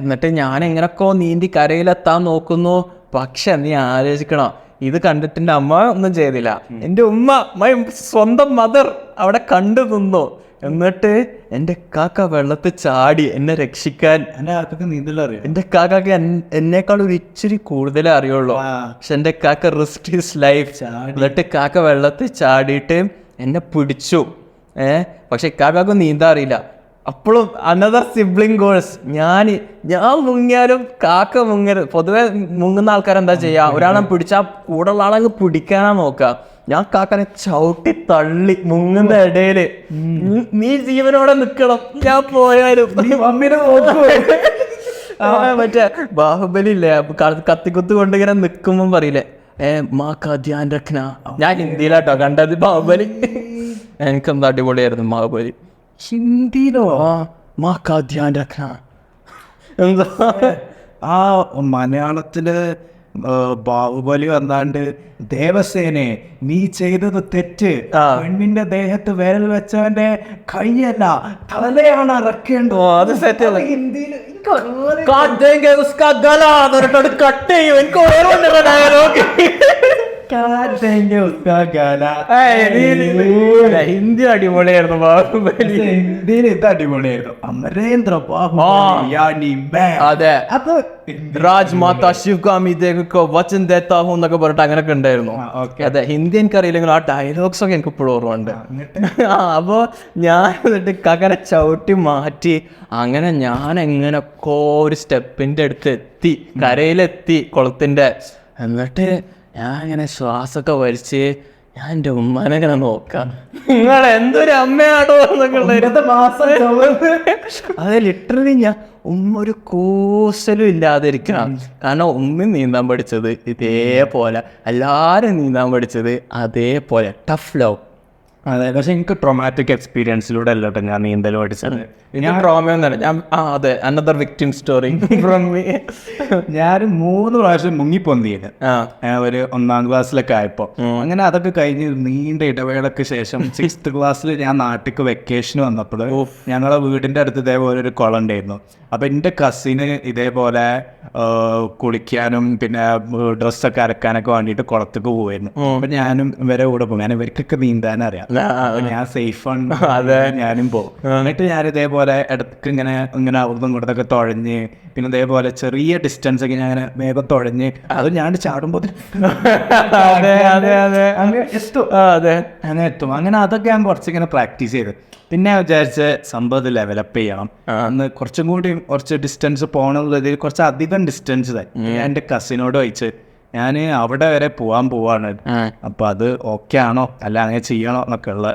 എന്നിട്ട് ഞാൻ എങ്ങനൊക്കെ നീന്തി കരയിലെത്താൻ നോക്കുന്നു. പക്ഷെ നീ ആലോചിക്കണം, ഇത് കണ്ടിട്ട് എൻ്റെ അമ്മ ഒന്നും ചെയ്തില്ല. എൻ്റെ ഉമ്മ, മൈ സ്വന്തം മദർ അവിടെ കണ്ടു നിന്നു. എന്നിട്ട് എൻ്റെ കാക്ക വെള്ളത്തിൽ ചാടി എന്നെ രക്ഷിക്കാൻ. എൻ്റെ കാക്കക്ക് നീന്തലറിയാം. എൻ്റെ കാക്കക്ക് എന്നേക്കാൾ ഒരു ഇച്ചിരി കൂടുതലേ അറിയുള്ളൂ. പക്ഷെ എൻ്റെ കാക്ക റിസ്ക് ഹിസ് ലൈഫ്. എന്നിട്ട് കാക്ക വെള്ളത്തിൽ ചാടിയിട്ട് എന്നെ പിടിച്ചു. പക്ഷെ കാക്കക്ക് നീന്താൻ അറിയില്ല. അപ്പോഴും അനദർ സിബ്ലിംഗ് ഗോൾസ്. ഞാൻ മുങ്ങിയാലും കാക്ക മുങ്ങരുത്. പൊതുവെ മുങ്ങുന്ന ആൾക്കാരെന്താ ചെയ്യാ, ഒരാളെ പിടിച്ചാൽ കൂടെയുള്ള ആളെ പിടിക്കാനാ നോക്കുക. ഞാൻ കാക്കനെ ചവിട്ടി തള്ളി മുങ്ങുന്ന ഇടയില്, നീ ജീവനോടെ നിക്കണം, ഞാൻ പോയാലും മറ്റേ ബാഹുബലി ഇല്ലേ, കത്തിക്കുത്ത് കൊണ്ട് ഇങ്ങനെ നിക്കുമ്പോ പറയില്ലേ, മാക്കാ ധ്യാൻ രഖ്ന. ഞാൻ ഹിന്ദിയിലാട്ടോ കണ്ടത് ബാഹുബലി. എനിക്കെന്താ അടിപൊളിയായിരുന്നു ബാഹുബലി. ഹിന്ദിയിലോ? മാക്കാ ധ്യാൻ രഖ്ന. എന്താ ആ മലയാളത്തില് ബാഹുബലി വന്നാണ്ട് ദേവസേനെ നീ ചെയ്തത് തെറ്റ്, പെണ്ണിന്റെ ദേഹത്ത് വിരൽ വെച്ചവന്റെ കൈയല്ല തലയാണ് ഇറക്കേണ്ടത്. അത് സെറ്റ് ഹിന്ദിയിൽ കട്ട് ചെയ്യും. എനിക്ക് ഓർമ്മ ഡയലോഗ് ഹിന്ദി അടിപൊളിയായിരുന്നു ബാഹുബലി. ഹിന്ദിയിൽ ഇത് അടിപൊളിയായിരുന്നു. അമരേന്ദ്ര ബാഹുബലി. അതെ, രാജ് മാതാ ശിവകാമി ദേവിക്കോ വചൻ ദേത്താ ഹൂ എന്നൊക്കെ പറഞ്ഞിട്ട് അങ്ങനെയൊക്കെ ഉണ്ടായിരുന്നു. അതെ, ഹിന്ദി എനിക്കറിയില്ലെങ്കിൽ ആ ഡയലോഗ്സ് ഒക്കെ എനിക്ക് ഇപ്പോഴും ഓർമ്മയുണ്ട്. അപ്പോ ഞാൻ എന്നിട്ട് അങ്ങനെ ചവിട്ടി മാറ്റി അങ്ങനെ ഞാൻ എങ്ങനെയൊക്കെ ഒരു സ്റ്റെപ്പിന്റെ അടുത്ത് എത്തി, കരയിലെത്തി കുളത്തിന്റെ. എന്നിട്ട് ഞാൻ ഇങ്ങനെ ശ്വാസമൊക്കെ വലിച്ച് ഞാൻ എൻ്റെ ഉമ്മാനെ ഇങ്ങനെ നോക്കാം, നിങ്ങൾ എന്തൊരു അമ്മയാണോ എന്നൊക്കെ മാസം. അതെ, ലിറ്ററലി ഞാൻ ഉമ്മ ഒരു കൂസലും ഇല്ലാതിരിക്കണം. കാരണം ഉമ്മ നീന്താൻ പഠിച്ചത് ഇതേപോലെ, എല്ലാവരും നീന്താൻ പഠിച്ചത് അതേപോലെ ടഫ് ലവ്. അതെ, പക്ഷെ എനിക്ക് ട്രോമാറ്റിക് എക്സ്പീരിയൻസിലൂടെ അല്ല കേട്ടോ ഞാൻ നീന്തൽ പഠിച്ചത്. ഞാൻ ട്രോമയൊന്നല്ല, ഞാൻ അതെ another victim story from me. ഞാൻ 3 പ്രാവശ്യം മുങ്ങിപ്പൊന്തിയത് ഒരു 1ാം ക്ലാസ്സിലൊക്കെ ആയപ്പോൾ. അങ്ങനെ അതൊക്കെ കഴിഞ്ഞ് നീണ്ട ഇടവേളയ്ക്ക് ശേഷം 6th ക്ലാസ്സിൽ ഞാൻ നാട്ടിലേക്ക് വെക്കേഷൻ വന്നപ്പോൾ ഞങ്ങളെ വീടിൻ്റെ അടുത്ത് ഇതേപോലെ ഒരു കുളം ഉണ്ടായിരുന്നു. അപ്പം എൻ്റെ കസിന് ഇതേപോലെ കുളിക്കാനും പിന്നെ ഡ്രസ്സൊക്കെ അരക്കാനൊക്കെ വേണ്ടിയിട്ട് കുളത്തേക്ക് പോകുമായിരുന്നു. അപ്പം ഞാനും ഇവരെ കൂടെ പോകും. ഞാൻ ഇവർക്കൊക്കെ നീന്താൻ അറിയാം, ഞാൻ സേഫാണ്, അതെ ഞാനും പോകും. എന്നിട്ട് ഞാൻ ഇതേപോലെ ഇടയ്ക്ക് ഇങ്ങനെ അവിടുന്ന് ഇങ്ങോട്ടൊക്കെ തുഴഞ്ഞ്, പിന്നെ ഇതേപോലെ ചെറിയ ഡിസ്റ്റൻസ് ഒക്കെ ഞാൻ അങ്ങനെ വേഗം തുഴഞ്ഞ് അത് ഞാൻ ചാടുമ്പോൾ അങ്ങനെ എത്തും. അങ്ങനെ അതൊക്കെ ഞാൻ കുറച്ചിങ്ങനെ പ്രാക്ടീസ് ചെയ്ത് പിന്നെ വിചാരിച്ച സംഭവം ലെവലപ്പ് ചെയ്യണം. അന്ന് കുറച്ച് ഡിസ്റ്റൻസ് പോകണമെന്നുള്ളതിൽ കുറച്ച് അധികം ഡിസ്റ്റൻസ് ഞാൻ എൻ്റെ കസിനോട് ചോദിച്ച് ഞാൻ അവിടെ വരെ പോവാണ്, അപ്പൊ അത് ഓക്കെ ആണോ അല്ല അങ്ങനെ ചെയ്യണോ എന്നൊക്കെ ഉള്ള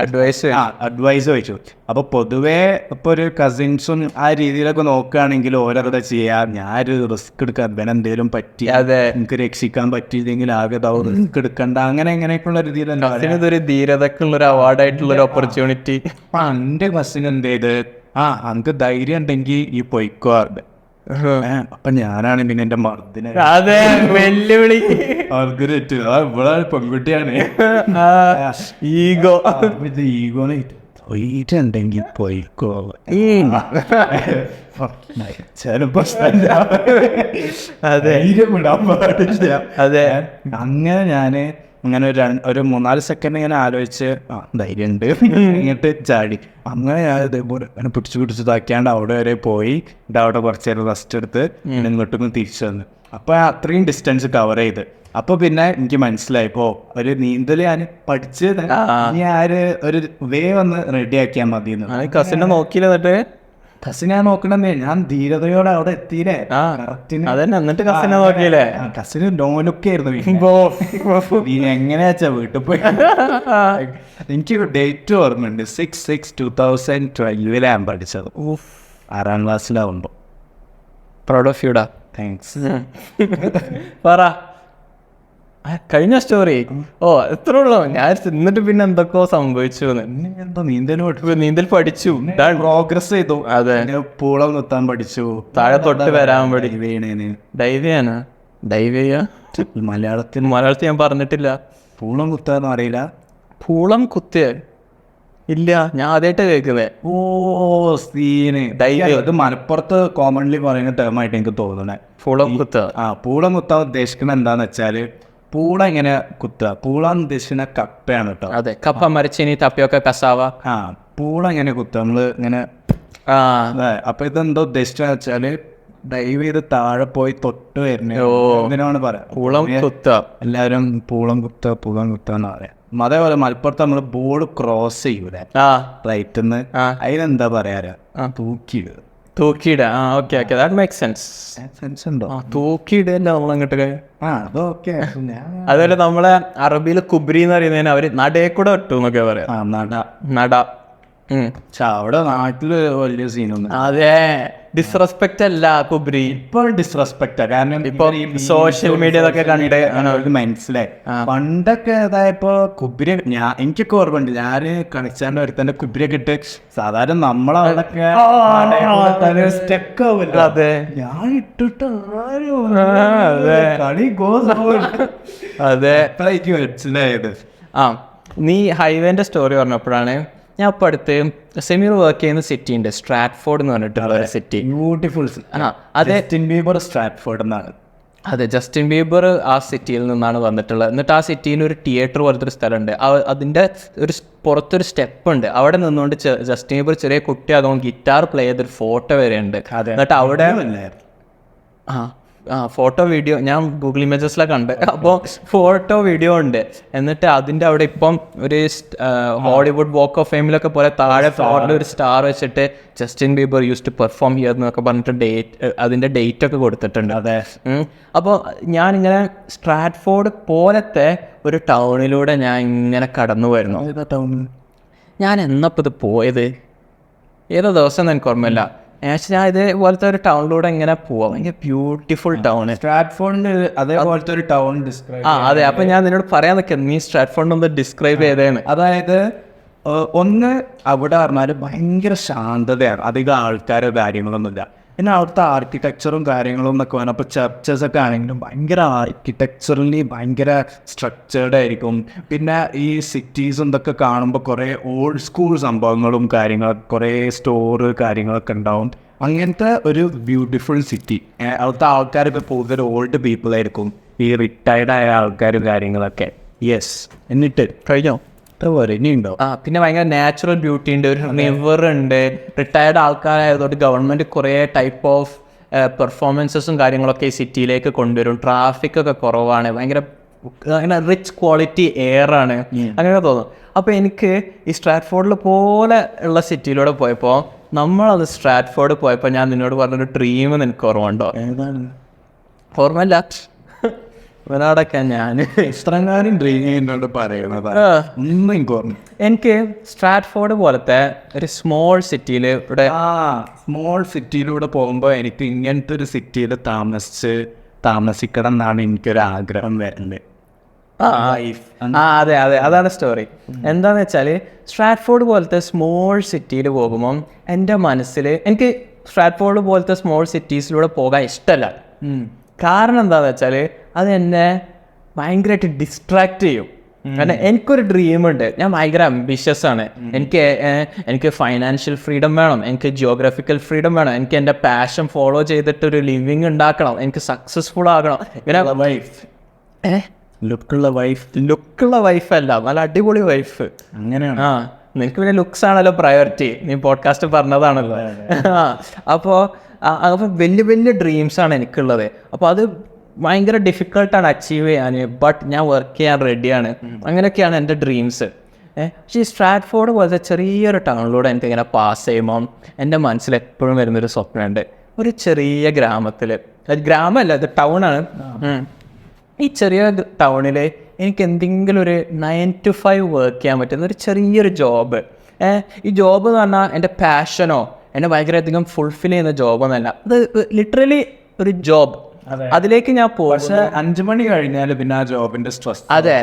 അഡ്വൈസ് ചോദിച്ചു. അപ്പൊ പൊതുവേ ഇപ്പൊ ഒരു കസിൻസും ആ രീതിയിലൊക്കെ നോക്കുകയാണെങ്കിൽ ഓരോരുടെ ചെയ്യാം. ഞാനൊരു റിസ്ക് എടുക്കാൻ ഇവൻ എന്തെങ്കിലും പറ്റി എനിക്ക് രക്ഷിക്കാൻ പറ്റിയില്ലെങ്കിൽ ആകെ റിസ്ക് എടുക്കണ്ട അങ്ങനെ എങ്ങനെയൊക്കെയുള്ള രീതിയിലൊരു ധീരതക്കുള്ള ഒരു അവാർഡായിട്ടുള്ള ഒരു ഓപ്പർച്യൂണിറ്റി. എന്റെ കസിൻ എന്ത് ചെയ്ത് എനിക്ക് ധൈര്യം ഉണ്ടെങ്കിൽ ഈ പൊയ്ക്കോറുണ്ട്. അപ്പൊ ഞാനാണ് പിന്നെ എന്റെ മർദ്ദിനെ വെല്ലുവിളി ഇവിടെ പെൺകുട്ടിയാണ് ഈഗോനെ പോയിട്ടുണ്ടെങ്കിൽ പോയിക്കോ ചിലപ്പോ അതെ. അങ്ങനെ ഞാന് അങ്ങനെ ഒരു 3-4 സെക്കൻഡ് ഇങ്ങനെ ആലോചിച്ച് ധൈര്യമുണ്ട് ഇങ്ങോട്ട് ചാടി. അങ്ങനെ ഞാൻ ഇതേപോലെ അങ്ങനെ പിടിച്ച് ഇതാക്കിയാണ്ട് അവിടെ വരെ പോയി അവിടെ കുറച്ച് നേരം റെസ്റ്റ് എടുത്ത് ഇങ്ങോട്ടൊന്ന് തിരിച്ചു വന്നു. അപ്പോൾ അത്രയും ഡിസ്റ്റൻസ് കവർ ചെയ്ത്. അപ്പോൾ പിന്നെ എനിക്ക് മനസ്സിലായി ഒരു നീന്തൽ ഞാൻ പഠിച്ചത് ഞാൻ ഒരു വേ വന്ന് റെഡി ആക്കിയാൽ മതി. കസിനെ നോക്കിയില്ല എന്നിട്ട് കസിനെ നോക്കണമെന്നേ, ഞാൻ ധീരതയോടെ അവിടെ എത്തിയില്ലേ. എന്നിട്ട് കസിനെ നോക്കിയില്ലേ? കസിന് നോലൊക്കെയായിരുന്നു. എങ്ങനെയാച്ചാ വീട്ടിൽ പോയി എനിക്ക് ഡേറ്റ് ഓർമ്മയുണ്ട്. 6/6/2012 ഞാൻ പഠിച്ചത് 6ാം ക്ലാസ്സിലാവുമ്പോ. പ്രൗഡ് ഓഫ് യുടാ. താങ്ക്സ്. പറ കഴിഞ്ഞ സ്റ്റോറി. എത്ര ഉള്ളൂ. ഞാൻ എന്നിട്ട് പിന്നെ എന്തൊക്കെയോ സംഭവിച്ചു. നീന്തൽ പഠിച്ചു, പ്രോഗ്രസ് ചെയ്തു. അതെ, പൂളം നിർത്താൻ പഠിച്ചു, താഴെ തൊട്ട് വരാൻ പഠിച്ചു. ഡൈവിയാണ് മലയാളത്തിൽ ഞാൻ പറഞ്ഞിട്ടില്ല. പൂളം കുത്താന്ന് അറിയില്ല. പൂളം കുത്തിയ ഇല്ല, ഞാൻ ആദ്യമായിട്ട് കേൾക്കുന്നേ. Scene dive. അത് മലപ്പുറത്ത് കോമൺലി പറയുന്ന ടേമായിട്ട് എനിക്ക് തോന്നുന്നേ പൂളം കുത്ത. പൂളം കുത്താൻ ഉദ്ദേശിക്കുന്നത് എന്താന്ന് വെച്ചാല് പൂള ഇങ്ങനെ കുത്തുക. പൂളാന്ന് ഉദ്ദേശിക്കുന്ന കപ്പയാണ് കേട്ടോ. അതെ, കപ്പ, മരച്ചീനി, തപ്പിയൊക്കെ കസാവ. പൂള ഇങ്ങനെ കുത്തുക നമ്മള് ഇങ്ങനെ. അപ്പൊ ഇതെന്തോ ഉദ്ദേശിച്ചെന്ന് വെച്ചാല് ഡൈവ് ചെയ്ത് താഴെ പോയി തൊട്ട് വരുന്നതാണ് പറയാ പൂളം കുത്ത. എല്ലാവരും പൂളം കുത്താന്ന് പറയാം. അതേപോലെ മലപ്പുറത്ത് നമ്മള് ബോർഡ് ക്രോസ് ചെയ്യൂലേ റൈറ്റിന്ന്, അതിനെന്താ പറയാ തൂക്കിയിട. അതുപോലെ നമ്മളെ അറബിയില് കുബ്രി എന്ന് പറയുന്നതിന് അവര് നടയെ കൂടെ ഇട്ടു എന്നൊക്കെ പറയാം. നട പക്ഷെ അവിടെ നാട്ടില് വലിയ സീനൊന്നും. അതെ, ഡിസ്റെസ്പെക്റ്റ് അല്ല കുബ്രി, ഇപ്പൊ ഡിസ്റെസ്പെക്റ്റാ. കാരണം ഇപ്പൊ സോഷ്യൽ മീഡിയ ഇതൊക്കെ കണ്ട് അവർക്ക് മനസ്സിലായി. പണ്ടൊക്കെ അതായപ്പോ കുബിരി എനിക്കൊക്കെ ഓർമ്മയുണ്ട്, ഞാന് കളിച്ചാണ്ട് ഒരുത്തന്റെ കുബിരിയൊക്കെ ഇട്ട് സാധാരണ നമ്മളവിടൊക്കെ സ്റ്റെക്ക് ആവുമല്ലോ. അതെ, ഞാൻ ഇട്ടിട്ട് കളി അതെ. എനിക്ക് മനസ്സിലായത്. നീ ഹൈവേന്റെ സ്റ്റോറി പറഞ്ഞപ്പോഴാണ് ഞാൻ ഇപ്പം അടുത്ത് സെമീർ വർക്ക് ചെയ്യുന്ന സിറ്റി ഉണ്ട്, സ്ട്രാറ്റ്ഫോർഡ് എന്ന് പറഞ്ഞിട്ടുള്ള ഒരു സിറ്റി. ബ്യൂട്ടിഫുൾ. അതെ, ജസ്റ്റിൻ ബീബർ സ്ട്രാറ്റ്ഫോർഡ് എന്നാണ്. അതെ, ജസ്റ്റിൻ ബീബർ ആ സിറ്റിയിൽ നിന്നാണ് വന്നിട്ടുള്ളത്. എന്നിട്ട് ആ സിറ്റിയിൽ ഒരു തിയേറ്റർ പോലത്തെ ഒരു സ്ഥലമുണ്ട്. അതിൻ്റെ ഒരു പുറത്തൊരു സ്റ്റെപ്പ് ഉണ്ട്. അവിടെ നിന്നുകൊണ്ട് ജസ്റ്റിൻ ബീബർ ചെറിയ കുട്ടിയാകുമ്പോൾ ഗിറ്റാർ പ്ലേ ചെയ്തൊരു ഫോട്ടോ വരെ ഉണ്ട്. എന്നിട്ട് അവിടെ ഫോട്ടോ വീഡിയോ ഞാൻ ഗൂഗിൾ ഇമേജസിലൊക്കെ കണ്ട്. അപ്പോൾ ഫോട്ടോ വീഡിയോ ഉണ്ട്. എന്നിട്ട് അതിൻ്റെ അവിടെ ഇപ്പം ഒരു ഹോളിവുഡ് വാക്ക് ഓഫ് ഫെയിമിലൊക്കെ പോലെ താഴെ ഫ്ലോറിൽ ഒരു സ്റ്റാർ വെച്ചിട്ട് Justin Bieber use to perform here എന്നൊക്കെ പറഞ്ഞിട്ട് അതിൻ്റെ ഡേറ്റ് ഒക്കെ കൊടുത്തിട്ടുണ്ട്. അതെ. അപ്പോൾ ഞാനിങ്ങനെ സ്ട്രാറ്റ്ഫോർഡ് പോലത്തെ ഒരു ടൗണിലൂടെ ഞാൻ ഇങ്ങനെ കടന്നു വരുന്നു. ഞാൻ എന്നപ്പോൾ ഇത് പോയത്, ഏതോ ദിവസം എനിക്ക് ഓർമ്മയില്ല. ഞാൻ ഇതേപോലത്തെ ഒരു ടൗണിലൂടെ ഇങ്ങനെ പോവാം. ഭയങ്കര ബ്യൂട്ടിഫുൾ ടൗൺ സ്ട്രാറ്റ്ഫോർഡിന്റെ അതേപോലത്തെ ഒരു ടൗൺ ഡിസ്ക്രൈബ്. അതെ, അപ്പൊ ഞാൻ നിന്നോട് പറയാൻ നിൽക്കാം, നീ സ്ട്രാറ്റ്ഫോർഡ് ഒന്ന് ഡിസ്ക്രൈബ് ചെയ്തേന്ന്. അതായത് ഒന്ന് അവിടെ പറഞ്ഞാൽ ഭയങ്കര ശാന്തതയാണ്, അധികം ആൾക്കാരോ കാര്യങ്ങളൊന്നുമില്ല. പിന്നെ അവിടുത്തെ ആർക്കിടെക്ചറും കാര്യങ്ങളും എന്നൊക്കെ വേണം. അപ്പോൾ ചർച്ചസ് ഒക്കെ ആണെങ്കിലും ഭയങ്കര ആർക്കിടെക്ചറലി ഭയങ്കര സ്ട്രക്ചേർഡ് ആയിരിക്കും. പിന്നെ ഈ സിറ്റീസും ഇതൊക്കെ കാണുമ്പോൾ കുറേ ഓൾഡ് സ്കൂൾ സംഭവങ്ങളും കാര്യങ്ങളും, കുറേ സ്റ്റോറ് കാര്യങ്ങളൊക്കെ ഉണ്ടാവും. അങ്ങനത്തെ ഒരു ബ്യൂട്ടിഫുൾ സിറ്റി. അവിടുത്തെ ആൾക്കാരൊക്കെ കൂടുതൽ ഓൾഡ് പീപ്പിൾ ആയിരിക്കും, ഈ റിട്ടയർഡ് ആയ ആൾക്കാരും കാര്യങ്ങളൊക്കെ. യെസ്. എന്നിട്ട് കഴിഞ്ഞോ? ഇനിയുണ്ടോ? പിന്നെ ഭയങ്കര നാച്ചുറൽ ബ്യൂട്ടി ഉണ്ട്, ഒരു റിവർ ഉണ്ട്. റിട്ടയർഡ് ആൾക്കാരായതുകൊണ്ട് ഗവൺമെന്റ് കുറേ ടൈപ്പ് ഓഫ് പെർഫോമൻസസും കാര്യങ്ങളൊക്കെ ഈ സിറ്റിയിലേക്ക് കൊണ്ടുവരും. ട്രാഫിക് ഒക്കെ കുറവാണ്, ഭയങ്കര അങ്ങനെ റിച്ച് ക്വാളിറ്റി എയർ ആണ്, അങ്ങനെയൊക്കെ തോന്നും. അപ്പോൾ എനിക്ക് ഈ സ്ട്രാറ്റ്ഫോർഡിൽ പോലെ ഉള്ള സിറ്റിയിലൂടെ പോയപ്പോൾ, നമ്മളത് സ്ട്രാറ്റ്ഫോർഡ് പോയപ്പോൾ ഞാൻ നിന്നോട് പറഞ്ഞൊരു ഡ്രീം നിനക്ക് ഓർമ്മ ഉണ്ടോ? ഓർമ്മയില്ല? ഇവനോടൊക്കെ ഞാൻ ഇത്രങ്ങാനും ഡ്രീം ചെയ്യുന്നോട് പറയുന്നത് ഒന്നും എനിക്ക് ഓർമ്മ. എനിക്ക് സ്ട്രാറ്റ്ഫോർഡ് പോലത്തെ ഒരു സ്മോൾ സിറ്റിയിൽ ഇവിടെ സ്മോൾ സിറ്റിയിലൂടെ പോകുമ്പോൾ എനിക്ക് ഇങ്ങനത്തെ ഒരു സിറ്റിയിൽ താമസിക്കണം എന്നാണ് എനിക്കൊരു ആഗ്രഹം വരുന്നത്. അതെ അതെ, അതാണ് സ്റ്റോറി. എന്താന്ന് വെച്ചാൽ സ്ട്രാറ്റ്ഫോർഡ് പോലത്തെ സ്മോൾ സിറ്റിയിൽ പോകുമ്പം എൻ്റെ മനസ്സിൽ എനിക്ക് സ്ട്രാറ്റ്ഫോർഡ് പോലത്തെ സ്മോൾ സിറ്റീസിലൂടെ പോകാൻ ഇഷ്ടമല്ല. കാരണം എന്താണെന്ന് വെച്ചാൽ അത് എന്നെ ഭയങ്കരമായിട്ട് ഡിസ്ട്രാക്ട് ചെയ്യും. കാരണം എനിക്കൊരു ഡ്രീമുണ്ട്, ഞാൻ ഭയങ്കര അംബിഷ്യസ് ആണ്. എനിക്ക് ഫൈനാൻഷ്യൽ ഫ്രീഡം വേണം, എനിക്ക് ജിയോഗ്രഫിക്കൽ ഫ്രീഡം വേണം, എനിക്ക് എൻ്റെ പാഷൻ ഫോളോ ചെയ്തിട്ടൊരു ലിവിങ് ഉണ്ടാക്കണം, എനിക്ക് സക്സസ്ഫുൾ ആകണം. ഇങ്ങനെ ലുക്കുള്ള വൈഫല്ല, നല്ല അടിപൊളി വൈഫ്. അങ്ങനെയാണ്. നിനക്ക് പിന്നെ ലുക്സ് ആണല്ലോ പ്രയോറിറ്റി, നീ പോഡ്കാസ്റ്റ് പറഞ്ഞതാണല്ലോ. അപ്പോൾ വലിയ വലിയ ഡ്രീംസാണ് എനിക്കുള്ളത്. അപ്പോൾ അത് ഭയങ്കര ഡിഫിക്കൾട്ടാണ് അച്ചീവ് ചെയ്യാൻ, ബട്ട് ഞാൻ വർക്ക് ചെയ്യാൻ റെഡിയാണ്. അങ്ങനെയൊക്കെയാണ് എൻ്റെ ഡ്രീംസ്. പക്ഷേ ഈ സ്ട്രാറ്റ്ഫോർഡ് പോലത്തെ ചെറിയൊരു ടൗണിലൂടെ എനിക്കിങ്ങനെ പാസ് ചെയ്യുമ്പം എൻ്റെ മനസ്സിൽ എപ്പോഴും വരുന്നൊരു സ്വപ്നമുണ്ട്. ഒരു ചെറിയ ഗ്രാമത്തിൽ, ഗ്രാമമല്ല ഇത് ടൗണാണ്, ഈ ചെറിയ ടൗണിൽ എനിക്ക് എന്തെങ്കിലും ഒരു 9 to 5 വർക്ക് ചെയ്യാൻ പറ്റുന്ന ഒരു ചെറിയൊരു ജോബ്. ഈ ജോബ് എന്ന് പറഞ്ഞാൽ എൻ്റെ പാഷനോ എന്നെ ഭയങ്കരധികം ഫുൾഫിൽ ചെയ്യുന്ന ജോബൊന്നല്ല, അത് ലിറ്ററലി ഒരു ജോബ്. അതിലേക്ക് ഞാൻ പോകും. പക്ഷേ 5 മണി കഴിഞ്ഞാൽ പിന്നെ ആ ജോബിന്റെ സ്ട്രെസ്. അതെ,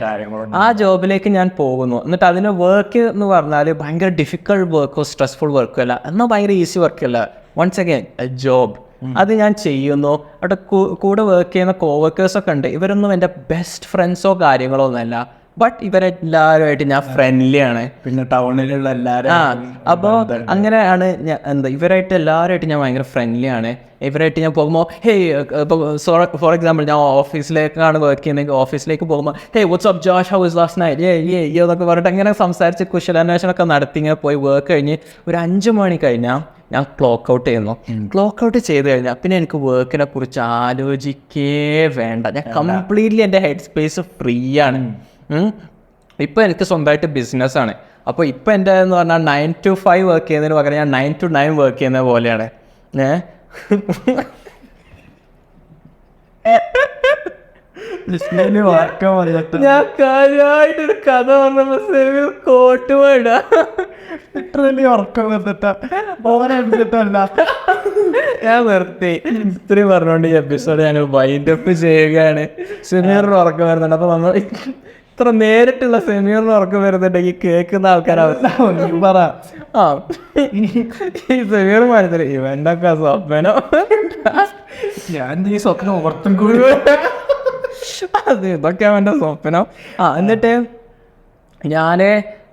ആ ജോബിലേക്ക് ഞാൻ പോകുന്നു. എന്നിട്ട് അതിന് വർക്ക് എന്ന് പറഞ്ഞാൽ ഭയങ്കര ഡിഫിക്കൾട്ട് വർക്കോ സ്ട്രെസ്ഫുൾ വർക്കോ അല്ല, എന്നാൽ ഭയങ്കര ഈസി വർക്കല്ല. Once again job. അത് ഞാൻ ചെയ്യുന്നു. അവിടെ കൂടെ വർക്ക് ചെയ്യുന്ന കോവർക്കേഴ്സൊക്കെ ഉണ്ട്. ഇവരൊന്നും എൻ്റെ ബെസ്റ്റ് ഫ്രണ്ട്സോ കാര്യങ്ങളോ ഒന്നുമല്ല, ബട്ട് ഇവരെല്ലാവരുമായിട്ട് ഞാൻ ഫ്രണ്ട്ലി ആണ്. പിന്നെ ടൗണിലുള്ള എല്ലാവരും. അപ്പോൾ അങ്ങനെയാണ് ഇവരായിട്ട് എല്ലാവരുമായിട്ട് ഞാൻ ഭയങ്കര ഫ്രണ്ട്ലി ആണ്. ഇവരായിട്ട് ഞാൻ പോകുമ്പോൾ ഇപ്പോൾ ഫോർ എക്സാമ്പിൾ ഞാൻ ഓഫീസിലേക്കാണ് വർക്ക് ചെയ്യുന്നതെങ്കിൽ ഓഫീസിലേക്ക് പോകുമ്പോൾ what's up Josh, how is last night, എന്നൊക്കെ പറഞ്ഞിട്ട് അങ്ങനെ സംസാരിച്ച് കുശലാന്വേഷണമൊക്കെ നടത്തി ഇങ്ങനെ പോയി വർക്ക് കഴിഞ്ഞ് ഒരു 5 മണി കഴിഞ്ഞാൽ ഞാൻ ക്ലോക്ക് ഔട്ട് ചെയ്യുന്നു. ക്ലോക്ക് ഔട്ട് ചെയ്ത് കഴിഞ്ഞാൽ പിന്നെ എനിക്ക് വർക്കിനെ കുറിച്ച് ആലോചിക്കേ വേണ്ട. ഞാൻ കംപ്ലീറ്റ്ലി എൻ്റെ ഹെഡ് സ്പേസ് ഫ്രീ ആണ്. ഇപ്പം എനിക്ക് സ്വന്തമായിട്ട് ബിസിനസ്സാണ്. അപ്പോൾ ഇപ്പം എൻ്റെ എന്ന് പറഞ്ഞാൽ 9 to 5 വർക്ക് ചെയ്യുന്നതിന് പകരം ഞാൻ 9 to 9 വർക്ക് ചെയ്യുന്ന പോലെയാണ്. ഡിസ്പ്ലേയില് വാർക്കാൻ വന്നിട്ട് ഞാൻ കാര്യമായിട്ടൊരു കഥ പറഞ്ഞപ്പോ കോട്ട് പോയിടാ ലിറ്ററലി ഉറക്കം വന്നിട്ടാ ഓനെടുത്തിട്ടല്ല. ഞാൻ നിർത്തി. ഇത്രയും പറഞ്ഞുകൊണ്ട് ഈ എപ്പിസോഡ് ഞങ്ങൾ വൈൻഡ് അപ്പ് ചെയ്യുകയാണ്. സെമീറിന് ഉറക്കം വരുന്നുണ്ട്. അപ്പൊ നമ്മൾ ഇത്ര നേരിട്ടുള്ള സെമീറിന് ഉറക്കം വരുന്നുണ്ടെങ്കിൽ കേൾക്കുന്ന ആൾക്കാരാവും പറ. ആ ഈ സെമീർ മനസ്സിലായി ഇവൻ്റെയൊക്കെ സ്വപ്നോ ഞാൻ ഈ സ്വപ്നം ഓർത്തും കൂടി അത് ഇതൊക്കെ അവൻ്റെ സ്വപ്നം. എന്നിട്ട് ഞാൻ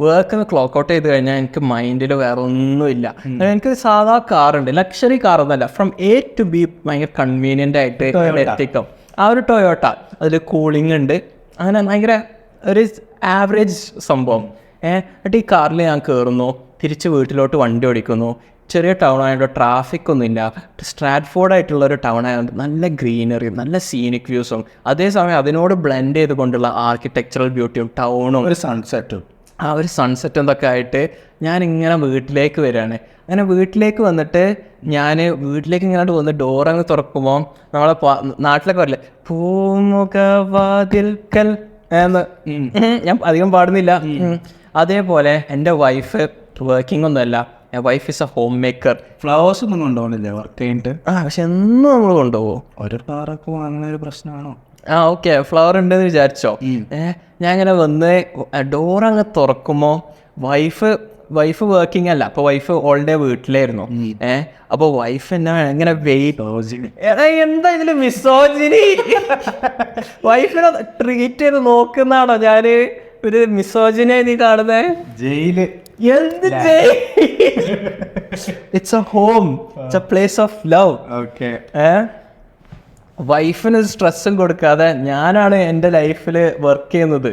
വർക്ക് ക്ലോക്ക് ഔട്ട് ചെയ്ത് കഴിഞ്ഞാൽ എനിക്ക് മൈൻഡിൽ വേറെ ഒന്നുമില്ല. എനിക്കൊരു സാധാ കാറുണ്ട്, ലക്ഷറി കാറൊന്നുമല്ല, ഫ്രം എ ടു ബി ഭയങ്കര കൺവീനിയൻ്റ് ആയിട്ട് എത്തിക്കും. ആ ഒരു ടൊയോട്ട, അതിൽ കൂളിംഗ് ഉണ്ട്, അങ്ങനെ ഭയങ്കര ഒരു ആവറേജ് സംഭവം. എന്നിട്ട് ഈ കാറിൽ ഞാൻ കയറുന്നു, തിരിച്ച് വീട്ടിലോട്ട് വണ്ടി ഓടിക്കുന്നു. ചെറിയ ടൗൺ ആയതുകൊണ്ട് ട്രാഫിക് ഒന്നുമില്ല, സ്ട്രാറ്റ്ഫോർഡ് ആയിട്ടുള്ള ഒരു ടൗൺ ആയതുകൊണ്ട് നല്ല ഗ്രീനറിയും നല്ല സീനിക് വ്യൂസും അതേസമയം അതിനോട് ബ്ലെൻഡ് ചെയ്തുകൊണ്ടുള്ള ആർക്കിടെക്ചറൽ ബ്യൂട്ടിയും ടൗണും ഒരു സൺസെറ്റും ആ ഒരു സൺസെറ്റും എന്തൊക്കെ ആയിട്ട് ഞാനിങ്ങനെ വീട്ടിലേക്ക് വരികയാണ്. അങ്ങനെ വീട്ടിലേക്ക് വന്നിട്ട് ഞാൻ വീട്ടിലേക്ക് ഇങ്ങനെ വന്ന് ഡോറങ്ങ് തുറക്കുമ്പോൾ നമ്മളെ നാട്ടിലൊക്കെ പറയില്ലേ പൂമുഖവാതിൽക്കൽ എന്ന്, ഞാൻ അധികം പാടുന്നില്ല. അതേപോലെ എൻ്റെ വൈഫ് വർക്കിംഗ് ഒന്നുമല്ല, wife is A home maker. Flowers ഒന്നും കൊണ്ടുപോകണില്ലേ വർക്ക് കഴിഞ്ഞിട്ട്? പക്ഷെ എന്നും നമ്മൾ കൊണ്ടുപോകും. ഒരു ഫ്ലവറൊക്കെ വാങ്ങുന്ന ഒരു പ്രശ്നമാണോ? ഓക്കെ, ഫ്ലവർ ഉണ്ടെന്ന് വിചാരിച്ചോ. ഞാൻ ഇങ്ങനെ വന്ന് ഡോറങ്ങ് തുറക്കുമ്പോൾ വൈഫ് വർക്കിംഗ് അല്ല, അപ്പോൾ വൈഫ് ഓൾ ഡേ വീട്ടിലായിരുന്നു. അപ്പോൾ വൈഫ് എന്നെ ഇങ്ങനെ എന്താ ഇതില് മിസോജിനി വൈഫിനെ ട്രീറ്റ് ചെയ്ത് നോക്കുന്നതാണോ ഞാൻ ഒരു മിസോജിനെ നീ കാണുന്നേ? ജയില് എന്ത് it's A home, it's A place of love. Okay. വൈഫിന് സ്ട്രെസ്സും കൊടുക്കാതെ ഞാനാണ് എൻ്റെ ലൈഫിൽ വർക്ക് ചെയ്യുന്നത്.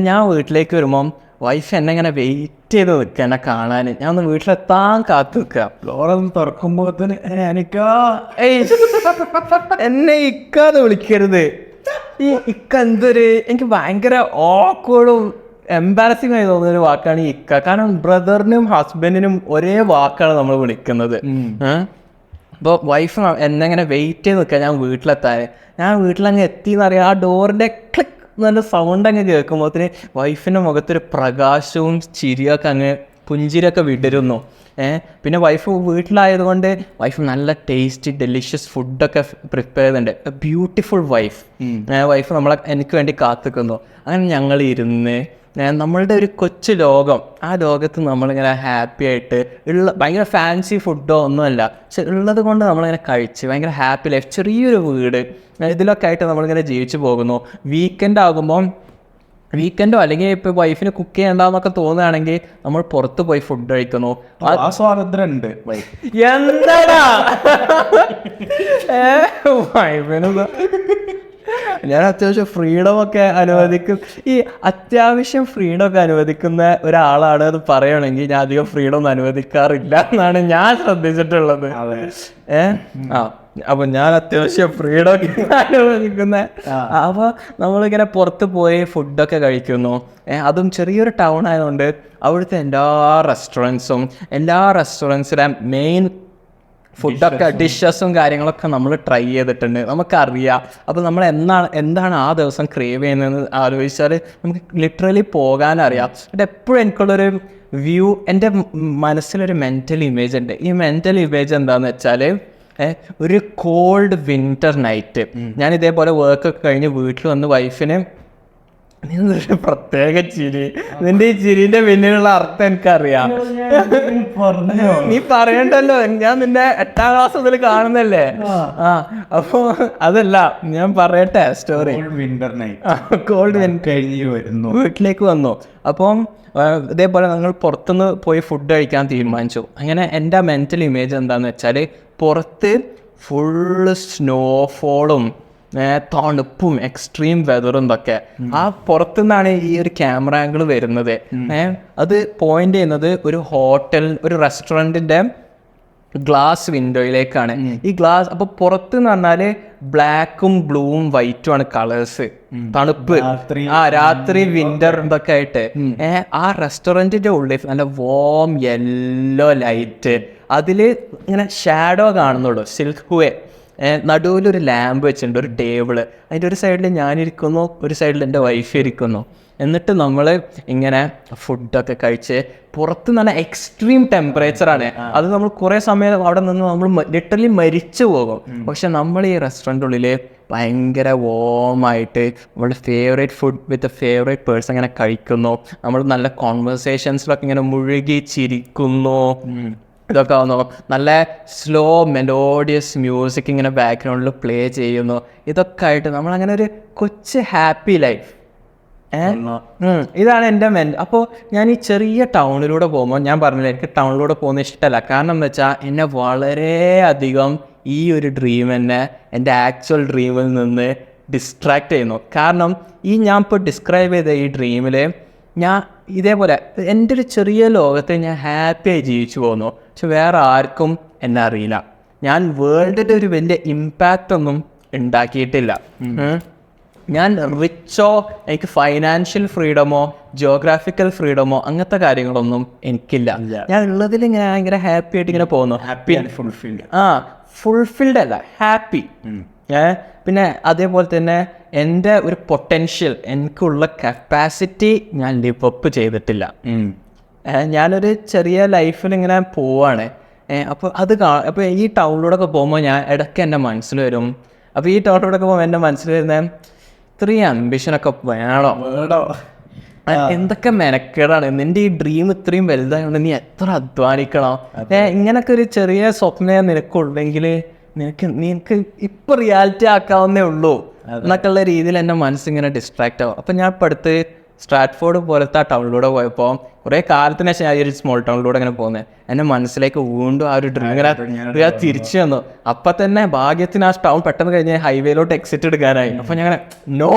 ഞാൻ വീട്ടിലേക്ക് വരുമ്പം വൈഫ് എന്നെ ഇങ്ങനെ വെയിറ്റ് ചെയ്ത് നിൽക്കുക എന്നെ കാണാൻ. ഞാൻ ഒന്ന് വീട്ടിലെത്താൻ കാത്തു നിൽക്കുക. ഫ്ലോറൊന്ന് തുറക്കുമ്പോൾ എനിക്കാ എന്നെ ഇക്കാന്ന് വിളിക്കരുത്. ഈ ഇക്ക എന്തൊരു എനിക്ക് ഭയങ്കര ഓക്വേർഡും എംബാരസിംഗ് ആയി തോന്നുന്ന ഒരു വാക്കാണ് ഈ ഇക്ക. കാരണം ബ്രദറിനും ഹസ്ബൻഡിനും ഒരേ വാക്കാണ് നമ്മൾ വിളിക്കുന്നത്. അപ്പോൾ വൈഫ് എന്നെ ഇങ്ങനെ വെയിറ്റ് ചെയ്ത് നിൽക്കുക ഞാൻ വീട്ടിലെത്താൻ. ഞാൻ വീട്ടിലങ്ങ് എത്തിയെന്നറിയാം, ആ ഡോറിൻ്റെ ക്ലിക്ക് നല്ല സൗണ്ട് അങ്ങ് കേൾക്കുമ്പോഴത്തേന് വൈഫിൻ്റെ മുഖത്തൊരു പ്രകാശവും ചിരിയൊക്കെ അങ്ങ് പുഞ്ചിരിയൊക്കെ വിടരുന്നു. പിന്നെ വൈഫ് വീട്ടിലായതുകൊണ്ട് വൈഫ് നല്ല ടേസ്റ്റി ഡെലിഷ്യസ് ഫുഡൊക്കെ പ്രിപ്പയർ ചെയ്യുന്നുണ്ട്. A beautiful wife. വൈഫ് എനിക്ക് വേണ്ടി കാത്തിക്കുന്നു. അങ്ങനെ ഞങ്ങൾ ഇരുന്ന് നമ്മളുടെ ഒരു കൊച്ചു ലോകം, ആ ലോകത്ത് നമ്മളിങ്ങനെ ഹാപ്പി ആയിട്ട് ഭയങ്കര ഫാൻസി ഫുഡോ ഒന്നുമല്ല, പക്ഷെ ഉള്ളത് കൊണ്ട് നമ്മളിങ്ങനെ കഴിച്ച് ഭയങ്കര ഹാപ്പി ലൈഫ്, ചെറിയൊരു വീട് ഇതിലൊക്കെ ആയിട്ട് നമ്മളിങ്ങനെ ജീവിച്ചു പോകുന്നു. വീക്കെൻഡോ അല്ലെങ്കിൽ ഇപ്പോൾ വൈഫിന് കുക്ക് ചെയ്യണ്ടെന്നൊക്കെ തോന്നുകയാണെങ്കിൽ നമ്മൾ പുറത്ത് പോയി ഫുഡ് കഴിക്കുന്നു. ആ സ്വാതന്ത്ര്യം ഉണ്ട്. എന്താടാ വൈഫിന് ഞാൻ അത്യാവശ്യം ഫ്രീഡം ഒക്കെ അനുവദിക്കും. ഈ അത്യാവശ്യം ഫ്രീഡം ഒക്കെ അനുവദിക്കുന്ന ഒരാളാണ് എന്ന് പറയുകയാണെങ്കിൽ ഞാൻ അധികം ഫ്രീഡം ഒന്നും അനുവദിക്കാറില്ല എന്നാണ് ഞാൻ ശ്രദ്ധിച്ചിട്ടുള്ളത്. അപ്പൊ ഞാൻ അത്യാവശ്യം ഫ്രീഡം ഒക്കെ അനുവദിക്കുന്ന. അപ്പൊ നമ്മളിങ്ങനെ പുറത്ത് പോയി ഫുഡൊക്കെ കഴിക്കുന്നു. അതും ചെറിയൊരു ടൗൺ ആയതുകൊണ്ട് അവിടുത്തെ എല്ലാ റെസ്റ്റോറൻറ്റ്സിലെ മെയിൻ ഫുഡൊക്കെ ഡിഷസും കാര്യങ്ങളൊക്കെ നമ്മൾ ട്രൈ ചെയ്തിട്ടുണ്ട്, നമുക്കറിയാം. അപ്പോൾ നമ്മൾ എന്താണ് ആ ദിവസം ക്രേവ് ചെയ്യുന്നതെന്ന് ആലോചിച്ചാൽ നമുക്ക് ലിറ്ററലി പോകാനറിയാം. എന്നിട്ട് എപ്പോഴും എനിക്കുള്ളൊരു വ്യൂ, എൻ്റെ മനസ്സിലൊരു മെൻ്റൽ ഇമേജ് ഉണ്ട്. ഈ മെൻ്റൽ ഇമേജ് എന്താണെന്ന് വെച്ചാൽ ഒരു കോൾഡ് വിൻ്റർ നൈറ്റ്. ഞാൻ ഇതേപോലെ വർക്കൊക്കെ കഴിഞ്ഞ് വീട്ടിൽ വന്ന് വൈഫിന് നിന്നൊരു പ്രത്യേക ചിരി, നിന്റെ ഈ ചിരിന്റെ പിന്നിലുള്ള അർത്ഥം എനിക്കറിയാം. നീ പറയണ്ടല്ലോ, ഞാൻ നിന്നെ 8ാം ക്ലാസ് മുതൽ കാണുന്നല്ലേ. അപ്പൊ അതല്ല, ഞാൻ പറയട്ടെ story. Winter night cold winter കഴിഞ്ഞ് വരുന്നു, വീട്ടിലേക്ക് വന്നു. അപ്പം ഇതേപോലെ ഞങ്ങൾ പുറത്തുനിന്ന് പോയി ഫുഡ് കഴിക്കാൻ തീരുമാനിച്ചു. അങ്ങനെ എൻ്റെ മെൻ്റൽ ഇമേജ് എന്താന്ന് വെച്ചാൽ പുറത്ത് ഫുള്ള് സ്നോഫോളും തണുപ്പും എക്സ്ട്രീം വെതറും ഇതൊക്കെ. ആ പുറത്തുനിന്നാണ് ഈ ഒരു ക്യാമറ ആംഗിൾ വരുന്നത്. അത് പോയിന്റ് ചെയ്യുന്നത് ഒരു റെസ്റ്റോറൻറ്റിൻ്റെ ഗ്ലാസ് വിൻഡോയിലേക്കാണ്. ഈ ഗ്ലാസ് അപ്പോൾ പുറത്തുനിന്ന് പറഞ്ഞാൽ ബ്ലാക്കും ബ്ലൂവും വൈറ്റും ആണ് കളേഴ്സ്. തണുപ്പ്, രാത്രി വിന്റർ ഇതൊക്കെ ആയിട്ട്. ആ റെസ്റ്റോറൻറ്റിൻ്റെ ഉള്ളിൽ നല്ല വോം യെല്ലോ ലൈറ്റ്, അതിൽ ഇങ്ങനെ ഷാഡോ കാണുന്നുള്ളൂ, സിൽക്ക് വേ. നടുവിലൊരു ലാമ്പ് വെച്ചിട്ടുണ്ട്, ഒരു ടേബിള്. അതിൻ്റെ ഒരു സൈഡിൽ ഞാനിരിക്കുന്നു, ഒരു സൈഡിൽ എൻ്റെ വൈഫ് ഇരിക്കുന്നു. എന്നിട്ട് നമ്മൾ ഇങ്ങനെ ഫുഡൊക്കെ കഴിച്ച് പുറത്ത് നല്ല എക്സ്ട്രീം ടെമ്പറേച്ചറാണ്. അത് നമ്മൾ കുറേ സമയം അവിടെ നിന്ന് നമ്മൾ ലിറ്ററലി മരിച്ചു പോകും. പക്ഷെ നമ്മൾ ഈ റെസ്റ്റോറൻറ്റുള്ളിൽ ഭയങ്കര വോമായിട്ട് നമ്മളുടെ ഫേവറേറ്റ് ഫുഡ് വിത്ത് ഫേവറേറ്റ് പേഴ്സൺ ഇങ്ങനെ കഴിക്കുന്നു. നമ്മൾ നല്ല കോൺവെർസേഷൻസിലൊക്കെ ഇങ്ങനെ മുഴുകി ചിരിക്കുന്നു. ഇതൊക്കെ ആവുന്നു. നല്ല സ്ലോ മെലോഡിയസ് മ്യൂസിക് ഇങ്ങനെ ബാക്ക്ഗ്രൗണ്ടിൽ പ്ലേ ചെയ്യുന്നു. ഇതൊക്കെ ആയിട്ട് നമ്മളങ്ങനെ ഒരു കൊച്ചു ഹാപ്പി ലൈഫ്. ഇതാണ് എൻ്റെ അപ്പോൾ ഞാൻ ഈ ചെറിയ ടൗണിലൂടെ പോകുമ്പോൾ ഞാൻ പറഞ്ഞില്ല എനിക്ക് ടൗണിലൂടെ പോകുന്നത് ഇഷ്ടമല്ല. കാരണം എന്ന് വെച്ചാൽ എന്നെ വളരെയധികം ഈ ഒരു ഡ്രീം എന്നെ എൻ്റെ ആക്ച്വൽ ഡ്രീമിൽ നിന്ന് ഡിസ്ട്രാക്ട് ചെയ്യുന്നു. കാരണം ഞാൻ ഇപ്പോൾ ഡിസ്ക്രൈബ് ചെയ്ത ഈ ഡ്രീമിൽ ഞാൻ ഇതേപോലെ എൻ്റെ ഒരു ചെറിയ ലോകത്തെ ഞാൻ ഹാപ്പിയായി ജീവിച്ചു പോകുന്നു. പക്ഷെ വേറെ ആർക്കും എന്നെ അറിയില്ല. ഞാൻ വേൾഡിൻ്റെ ഒരു വലിയ ഇമ്പാക്റ്റ് ഒന്നും ഉണ്ടാക്കിയിട്ടില്ല. ഞാൻ റിച്ചോ എനിക്ക് ഫൈനാൻഷ്യൽ ഫ്രീഡമോ ജിയോഗ്രാഫിക്കൽ ഫ്രീഡമോ അങ്ങനത്തെ കാര്യങ്ങളൊന്നും എനിക്കില്ല. ഞാൻ ഉള്ളതിൽ ഇങ്ങനെ ഭയങ്കര ഹാപ്പി ആയിട്ട് ഇങ്ങനെ പോകുന്നു. Happy and fulfilled. ഫുൾഫിൽഡ് അല്ല, ഹാപ്പി. പിന്നെ അതേപോലെ തന്നെ എൻ്റെ ഒരു പൊട്ടൻഷ്യൽ, എനിക്കുള്ള കപ്പാസിറ്റി ഞാൻ ലിവ് അപ്പ് ചെയ്തിട്ടില്ല. ഞാനൊരു ചെറിയ ലൈഫിൽ ഇങ്ങനെ പോവാണ്. അപ്പോൾ അപ്പോൾ ഈ ടൗണിലൂടെ ഒക്കെ പോകുമ്പോൾ ഞാൻ ഇടയ്ക്ക് എൻ്റെ മനസ്സിൽ വരും. അപ്പോൾ ഈ ടൗണിലൂടെ ഒക്കെ പോകുമ്പോൾ എൻ്റെ മനസ്സിൽ വരുന്നത് ഇത്രയും അംബിഷനൊക്കെ വേണോ, എന്തൊക്കെ മെനക്കേടാണ്. നിൻ്റെ ഈ ഡ്രീം ഇത്രയും വലുതായതുകൊണ്ട് നീ എത്ര അധ്വാനിക്കണം. ഇങ്ങനൊക്കെ ഒരു ചെറിയ സ്വപ്നം നിനക്കുള്ളെങ്കിൽ നിനക്ക് ഇപ്പം റിയാലിറ്റി ആക്കാവുന്നേ ഉള്ളൂ എന്നൊക്കെയുള്ള രീതിയിൽ എൻ്റെ മനസ്സിങ്ങനെ ഡിസ്ട്രാക്റ്റ് ആവും. അപ്പം ഞാൻ ഇപ്പം അടുത്ത് സ്ട്രാറ്റ്ഫോർഡ് പോലത്തെ ആ ടൗണിലൂടെ പോയപ്പോൾ കുറേ കാലത്തിന് ശേഷം ഈ ഒരു സ്മോൾ ടൗണിലൂടെ ഇങ്ങനെ പോകുന്നത് എൻ്റെ മനസ്സിലേക്ക് വീണ്ടും ആ ഒരു ഡ്രീമിനെ തിരിച്ചു വന്നു. അപ്പം തന്നെ ഭാഗ്യത്തിന് ആ ടൗൺ പെട്ടെന്ന് കഴിഞ്ഞ് ഹൈവേയിലോട്ട് എക്സിറ്റ് എടുക്കാനായി. അപ്പം ഞാൻ നോ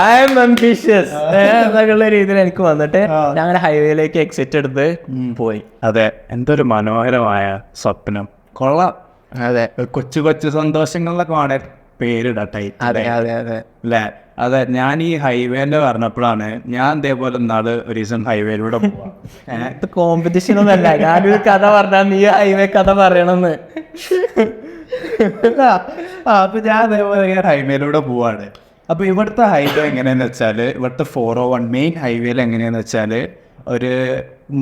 ഐ ആം അംബിഷ്യസ് എന്നൊക്കെയുള്ള രീതിയിൽ എനിക്ക് വന്നിട്ട് ഞാൻ അങ്ങനെ ഹൈവേയിലേക്ക് എക്സിറ്റ് എടുത്ത് പോയി. അതെ, എന്തൊരു മനോഹരമായ സ്വപ്നം. കൊള്ളാം. അതെ, കൊച്ചു കൊച്ചു സന്തോഷങ്ങളിലൊക്കെ ആണ് പേരിടട്ടെ. അതെ അതെ അതെ അല്ലേ? അതെ, ഞാൻ ഈ ഹൈവേന്റെ പറഞ്ഞപ്പോഴാണ് ഞാൻ ഇതേപോലെ നാള് ഒരു ദിവസം ഹൈവേയിലൂടെ പോവാം. കോമ്പറ്റീഷൻ ഒന്നല്ല, ഞാനൊരു കഥ പറഞ്ഞാൽ നീ ഹൈവേ കഥ പറയണമെന്ന്. അപ്പൊ ഞാൻ അതേപോലെ ഹൈവേയിലൂടെ പോവാണ്. അപ്പൊ ഇവിടുത്തെ ഹൈവേ എങ്ങനെയാന്ന് വെച്ചാല്, ഇവിടുത്തെ 401 മെയിൻ ഹൈവേയിൽ എങ്ങനെയാന്ന് വെച്ചാല് ഒരു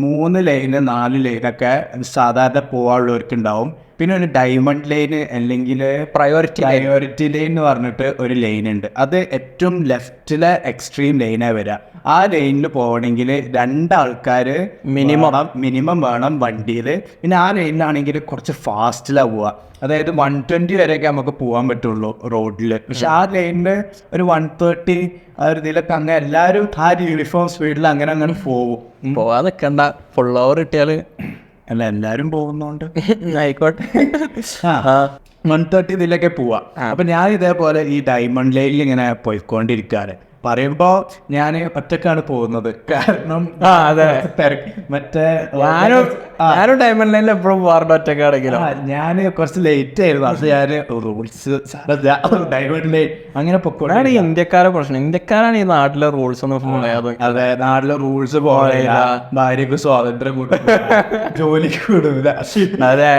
3 ലൈന് 4 ലൈനൊക്കെ സാധാരണ പോകാനുള്ളവർക്ക് ഉണ്ടാവും. പിന്നെ ഒരു ഡയമണ്ട് ലൈന് അല്ലെങ്കിൽ പ്രയോറിറ്റി ലൈൻ എന്ന് പറഞ്ഞിട്ട് ഒരു ലൈൻ ഉണ്ട്. അത് ഏറ്റവും ലെഫ്റ്റിലെ എക്സ്ട്രീം ലൈനാണ് വരിക. ആ ലൈനിൽ പോകണമെങ്കിൽ 2 ആൾക്കാർ മിനിമം വേണം വണ്ടിയിൽ. പിന്നെ ആ ലൈനിലാണെങ്കിൽ കുറച്ച് ഫാസ്റ്റിലാണ് പോവുക. അതായത് 120 വരെയൊക്കെ നമുക്ക് പോകാൻ പറ്റുള്ളൂ റോഡിൽ. പക്ഷെ ആ ലൈനിൽ ഒരു 130 ആ ഒരു ഇതിലൊക്കെ അങ്ങനെ എല്ലാവരും ആ യൂണിഫോം സ്പീഡിൽ അങ്ങനെ പോകും. പോവാൻ നിൽക്കണ്ട, ഫുൾ ഓവർ കിട്ടിയാൽ അല്ല എല്ലാരും പോകുന്നോണ്ട് ആയിക്കോട്ടെ. 130 ഇതിലൊക്കെ പോവാ. അപ്പൊ ഞാൻ ഇതേപോലെ ഈ ഡയമണ്ട് ലൈനിൽ ഇങ്ങനെ പോയിക്കൊണ്ടിരിക്കാറ്. പറയുമ്പോ ഞാൻ ഒറ്റക്കാണ് പോകുന്നത്. കാരണം മറ്റേ ഞാനും ഡയമണ്ട് ലൈനിൽ എപ്പോഴും പോകാറുണ്ട് ഒറ്റക്കാണെങ്കിലും. ഞാൻ കുറച്ച് ലേറ്റ് ആയിരുന്നു. അത് ഞാൻ റൂൾസ് ഡയമണ്ട് ലൈൻ അങ്ങനെ പൊക്കോളാണ്. ഇന്ത്യക്കാരെ പ്രശ്നം, ഇന്ത്യക്കാരാണ് ഈ നാട്ടിലെ റൂൾസ് ഒന്നും ഫോളോ ചെയ്യാതെ. അതെ, നാട്ടിലെ റൂൾസ് പോലെയില്ല. ഭാര്യക്ക് സ്വാതന്ത്ര്യം കൊടുക്കും, ജോലിക്ക് വിടൂല. അതെ,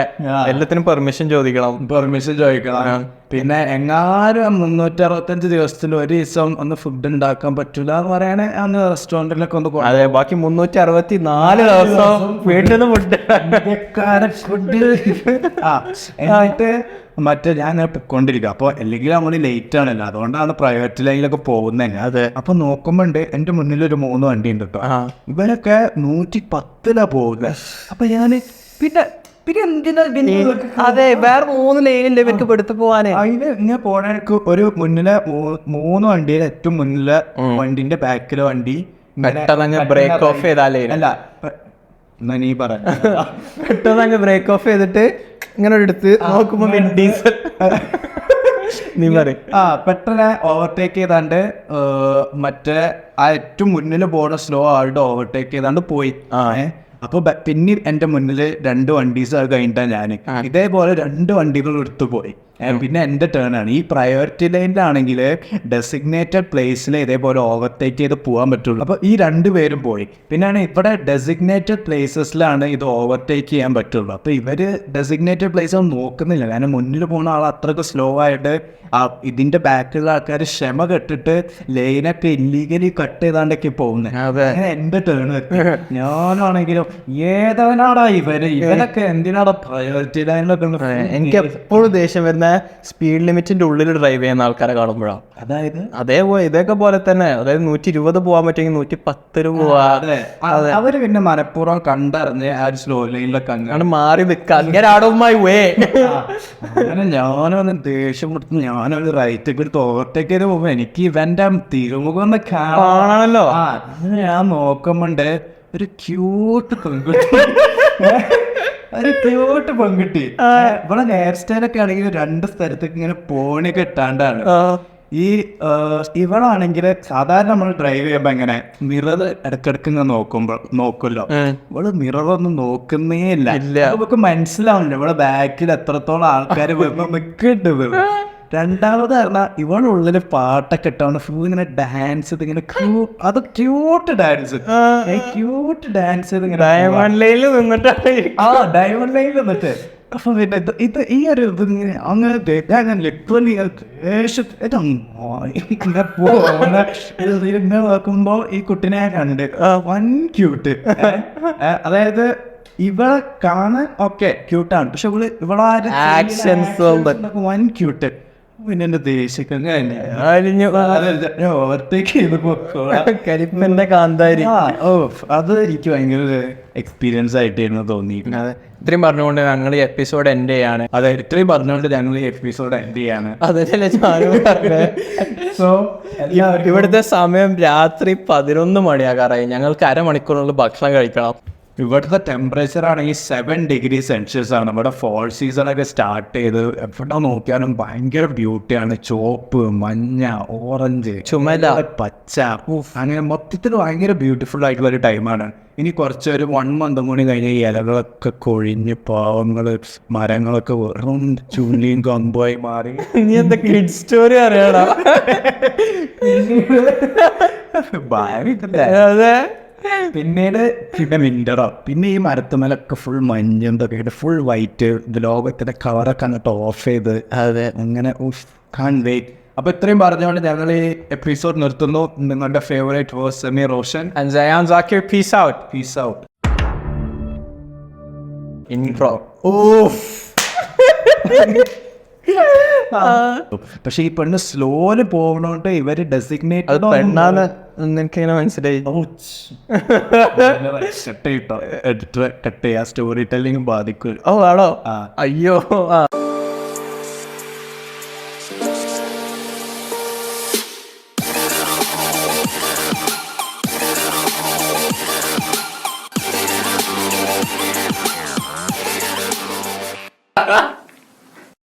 എല്ലാത്തിനും പെർമിഷൻ ചോദിക്കണം. പിന്നെ എങ്ങാനും 365 ദിവസത്തിൽ ഒരു ദിവസം ഒന്ന് ഫുഡ് ഉണ്ടാക്കാൻ പറ്റൂല എന്ന് പറയണേ. അന്ന് റെസ്റ്റോറൻറ്റിലൊക്കെ ഒന്ന് അതെ, ബാക്കി 364 ദിവസം വീട്ടിൽ നിന്ന് ഫുഡ്. എന്നിട്ട് മറ്റേ ഞാൻ പൊയ്ക്കൊണ്ടിരിക്കുക. അപ്പോൾ അല്ലെങ്കിൽ നമ്മൾ ലേറ്റ് ആണല്ലോ, അതുകൊണ്ടാണ് പ്രൈവറ്റ് ലൈനിലൊക്കെ പോകുന്നത്. അതെ, അപ്പൊ നോക്കുമ്പോണ്ട് എൻ്റെ മുന്നിൽ ഒരു 3 വണ്ടി ഉണ്ട് കേട്ടോ. ഇവരൊക്കെ 110 പോകുന്നത്. അപ്പൊ ഞാൻ പിന്നെ അതെ, വേറെ 3 ലൈനില്ലേ ഇവർക്ക് പെടുത്ത് പോവാനേ. അതിന് ഇങ്ങനെ പോണേക്ക് ഒരു മുന്നിലെ 3 വണ്ടിയിലെ ഏറ്റവും മുന്നിലെ വണ്ടിന്റെ ബാക്കിലെ വണ്ടി പെട്ടെന്ന് ബ്രേക്ക് ഓഫ് ചെയ്താലേ അല്ല നീ പറ പെട്ടെന്ന് ബ്രേക്ക് ഓഫ് ചെയ്തിട്ട് ഇങ്ങനെ എടുത്ത് നോക്കുമ്പോ ഡീസൽ നീ പറ പെട്ടെന്ന് ഓവർടേക്ക് ചെയ്താണ്ട് മറ്റേ ആ ഏറ്റവും മുന്നിൽ പോണ സ്ലോ ആളുടെ ഓവർടേക്ക് ചെയ്താണ്ട് പോയി. അപ്പൊ പിന്നെ എന്റെ മുന്നിൽ 2 വണ്ടീസ് അത് കഴിഞ്ഞിട്ടാ ഞാൻ ഇതേപോലെ 2 വണ്ടികൾ എടുത്തു പോയി. പിന്നെ എൻ്റെ ടേൺ ആണ്. ഈ പ്രയോറിറ്റി ലൈനിലാണെങ്കിൽ ഡെസിഗ്നേറ്റഡ് പ്ലേസിൽ ഇതേപോലെ ഓവർടേക്ക് ചെയ്ത് പോകാൻ പറ്റുള്ളൂ. അപ്പോൾ ഈ രണ്ടുപേരും പോയി. പിന്നെയാണ് ഇവിടെ ഡെസിഗ്നേറ്റഡ് പ്ലേസസിലാണ് ഇത് ഓവർടേക്ക് ചെയ്യാൻ പറ്റുള്ളൂ. അപ്പോൾ ഇവർ ഡെസിഗ്നേറ്റഡ് പ്ലേസ് ഒന്നും നോക്കുന്നില്ല. കാരണം മുന്നിൽ പോകുന്ന ആൾ അത്രയ്ക്ക് സ്ലോ ആയിട്ട് ഇതിൻ്റെ ബാക്കിലുള്ള ആൾക്കാർ ക്ഷമ കെട്ടിട്ട് ലൈനൊക്കെ ഇല്ലീഗലി കട്ട് ചെയ്താണ്ടൊക്കെ പോകുന്നത്. അങ്ങനെ എൻ്റെ ടേൺ ഞാനാണെങ്കിലും ഏതവനാടാ ഇവനൊക്കെ എന്തിനാടാ പ്രയോറിറ്റി ലൈനിലൊക്കെ. എനിക്ക് എപ്പോഴും ദേഷ്യം വരുന്ന സ്പീഡ് ലിമിറ്റിന്റെ ഉള്ളിൽ ഡ്രൈവ് ചെയ്യുന്ന ആൾക്കാരെ കാണുമ്പോഴാണ്. അതായത് അതേപോലെ ഇതൊക്കെ പോലെ തന്നെ, അതായത് 120 പോകാൻ പറ്റുമെങ്കിൽ 110 പോവാ. അവര് പിന്നെ മനഃപൂർവ്വം കണ്ടറിഞ്ഞ് ആ ഒരു സ്ലോ ലൈനിലൊക്കെ അങ്ങനെ മാറി നിൽക്കുക. അങ്ങനെ out of my way. അങ്ങനെ ഞാനൊന്ന് ദേഷ്യം കൊടുത്ത് ഞാനൊരു റൈറ്റ് എടുത്ത് ഓവർടേക്ക് ചെയ്ത് പോകുമ്പോ എനിക്ക് ഇവന്റെ തിരുമുഖം ഒന്ന് കാണാണല്ലോ. ഞാൻ നോക്കുമ്പോണ്ട് ഒരു ക്യൂട്ട് പെൺകുട്ടി, ഒരു ക്യൂട്ട് പെൺകുട്ടി. ഇവിടെ ഹെയർ സ്റ്റൈലൊക്കെ ആണെങ്കിൽ 2 സ്ഥലത്തേക്ക് ഇങ്ങനെ പോണിയൊക്കെ ഇട്ടാണ്ടാണ്. ഈ ഇവളാണെങ്കിൽ സാധാരണ നമ്മൾ ഡ്രൈവ് ചെയ്യുമ്പോ എങ്ങനെ മിറർ ഇടക്കിടക്ക് ഇങ്ങനെ നോക്കുമല്ലോ. ഇവള് മിററൊന്നും നോക്കുന്നേ ഇല്ല. നമുക്ക് മനസ്സിലാവില്ല ഇവിടെ ബാക്കിൽ എത്രത്തോളം ആൾക്കാർ നിൽക്കുന്നുണ്ട്. രണ്ടാമത് പറഞ്ഞാൽ ഇവളുള്ളിൽ പാട്ടൊക്കെ ഇട്ടാണ് ഫുൾ ഇങ്ങനെ ഡാൻസ് ചെയ്ത് ഇങ്ങനെ അത് ക്യൂട്ട് ഡാൻസ് ചെയ്ത് ഇങ്ങനെ ഡയമണ്ട് ലൈനിൽ നിന്നിട്ട് ഡയമണ്ട് ലൈനിൽ നിന്നിട്ട്. അപ്പൊ പിന്നെ ഇത് ഈ ഒരു ഇതിങ്ങനെ അങ്ങനെ ലിറ്ററലി ഇങ്ങനെ നോക്കുമ്പോ ഈ കുട്ടിനെ കണ്ട് വൻ ക്യൂട്ട്. അതായത് ഇവളെ കാണാൻ ഓക്കെ ക്യൂട്ടാണ്, പക്ഷെ ഇവളാരും വൻ ക്യൂട്ട്. പിന്നെ എന്റെ ദേശിക്ക് ഓവർടേക്ക് ചെയ്തപ്പോ കരിപ്പന്റെ കാന്താരി. അത് എനിക്ക് ഭയങ്കര എക്സ്പീരിയൻസ് ആയിട്ടായിരുന്നു തോന്നി. ഇത്രയും പറഞ്ഞുകൊണ്ട് ഞങ്ങൾ ഈ എപ്പിസോഡ് എൻഡ് ചെയ്യാണ്. അതെ, ഇത്രയും പറഞ്ഞുകൊണ്ട് ഞങ്ങൾ ഈ എപ്പിസോഡ് എൻഡ് ചെയ്യാണ്. അതല്ലേ ഞാനും പറഞ്ഞത്. സോ ഇവിടുത്തെ സമയം രാത്രി 11 മണിയാകാറായി. ഞങ്ങൾക്ക് അരമണിക്കൂറിനുള്ളിൽ ഭക്ഷണം കഴിക്കണം. ഇവിടുത്തെ ടെമ്പറേച്ചർ ആണെങ്കിൽ 7 ഡിഗ്രി സെൽഷ്യസ് ആണ്. ഇവിടെ ഫോൾ സീസണൊക്കെ സ്റ്റാർട്ട് ചെയ്ത് എവിടെ നോക്കിയാലും ഭയങ്കര ബ്യൂട്ടിയാണ്. ചോപ്പ്, മഞ്ഞ, ഓറഞ്ച്, ചുമല, പച്ച, അങ്ങനെ മൊത്തത്തിൽ ഭയങ്കര ബ്യൂട്ടിഫുൾ ആയിട്ടുള്ള ഒരു ടൈമാണ്. ഇനി കുറച്ചൊരു 1 മന്ത് കൂടി കഴിഞ്ഞ ഇലകളൊക്കെ കൊഴിഞ്ഞ് പാവങ്ങള് മരങ്ങളൊക്കെ വെറും ചുള്ളിയും കമ്പുമായി മാറി. നീ എന്താ കിഡ് സ്റ്റോറി അറിയണോ? അതെ. പിന്നീട് പിന്നെ വിന്ററോ, പിന്നെ ഈ മരത്തുമലൊക്കെ ഫുൾ മഞ്ഞൊക്കെ ആയിട്ട് ഫുൾ വൈറ്റ്. ലോകത്തിന്റെ കവറൊക്കെ അങ്ങോട്ട് ഓഫ് ചെയ്ത് അതെ അങ്ങനെ കാൺ വെയിറ്റ്. അപ്പൊ ഇത്രയും പറഞ്ഞുകൊണ്ട് ഞങ്ങൾ ഈ എപ്പിസോഡ് നിർത്തുന്നു. നിങ്ങളുടെ favourite host Sameer Roshan and Zayan Zakir. Peace out. Peace out. Intro. പക്ഷെ ഈ പെണ്ണ് സ്ലോയില് പോകണോണ്ട് ഇവര് ഡെസിഗ്നേറ്റ് അത് പെണ്ണാണ് എനിക്കിങ്ങനെ മനസ്സിലായി. കട്ട് ചെയ്യാ, സ്റ്റോറി ടെല്ലിങ് ബാധിക്കും. ഓ ആണോ? അയ്യോ.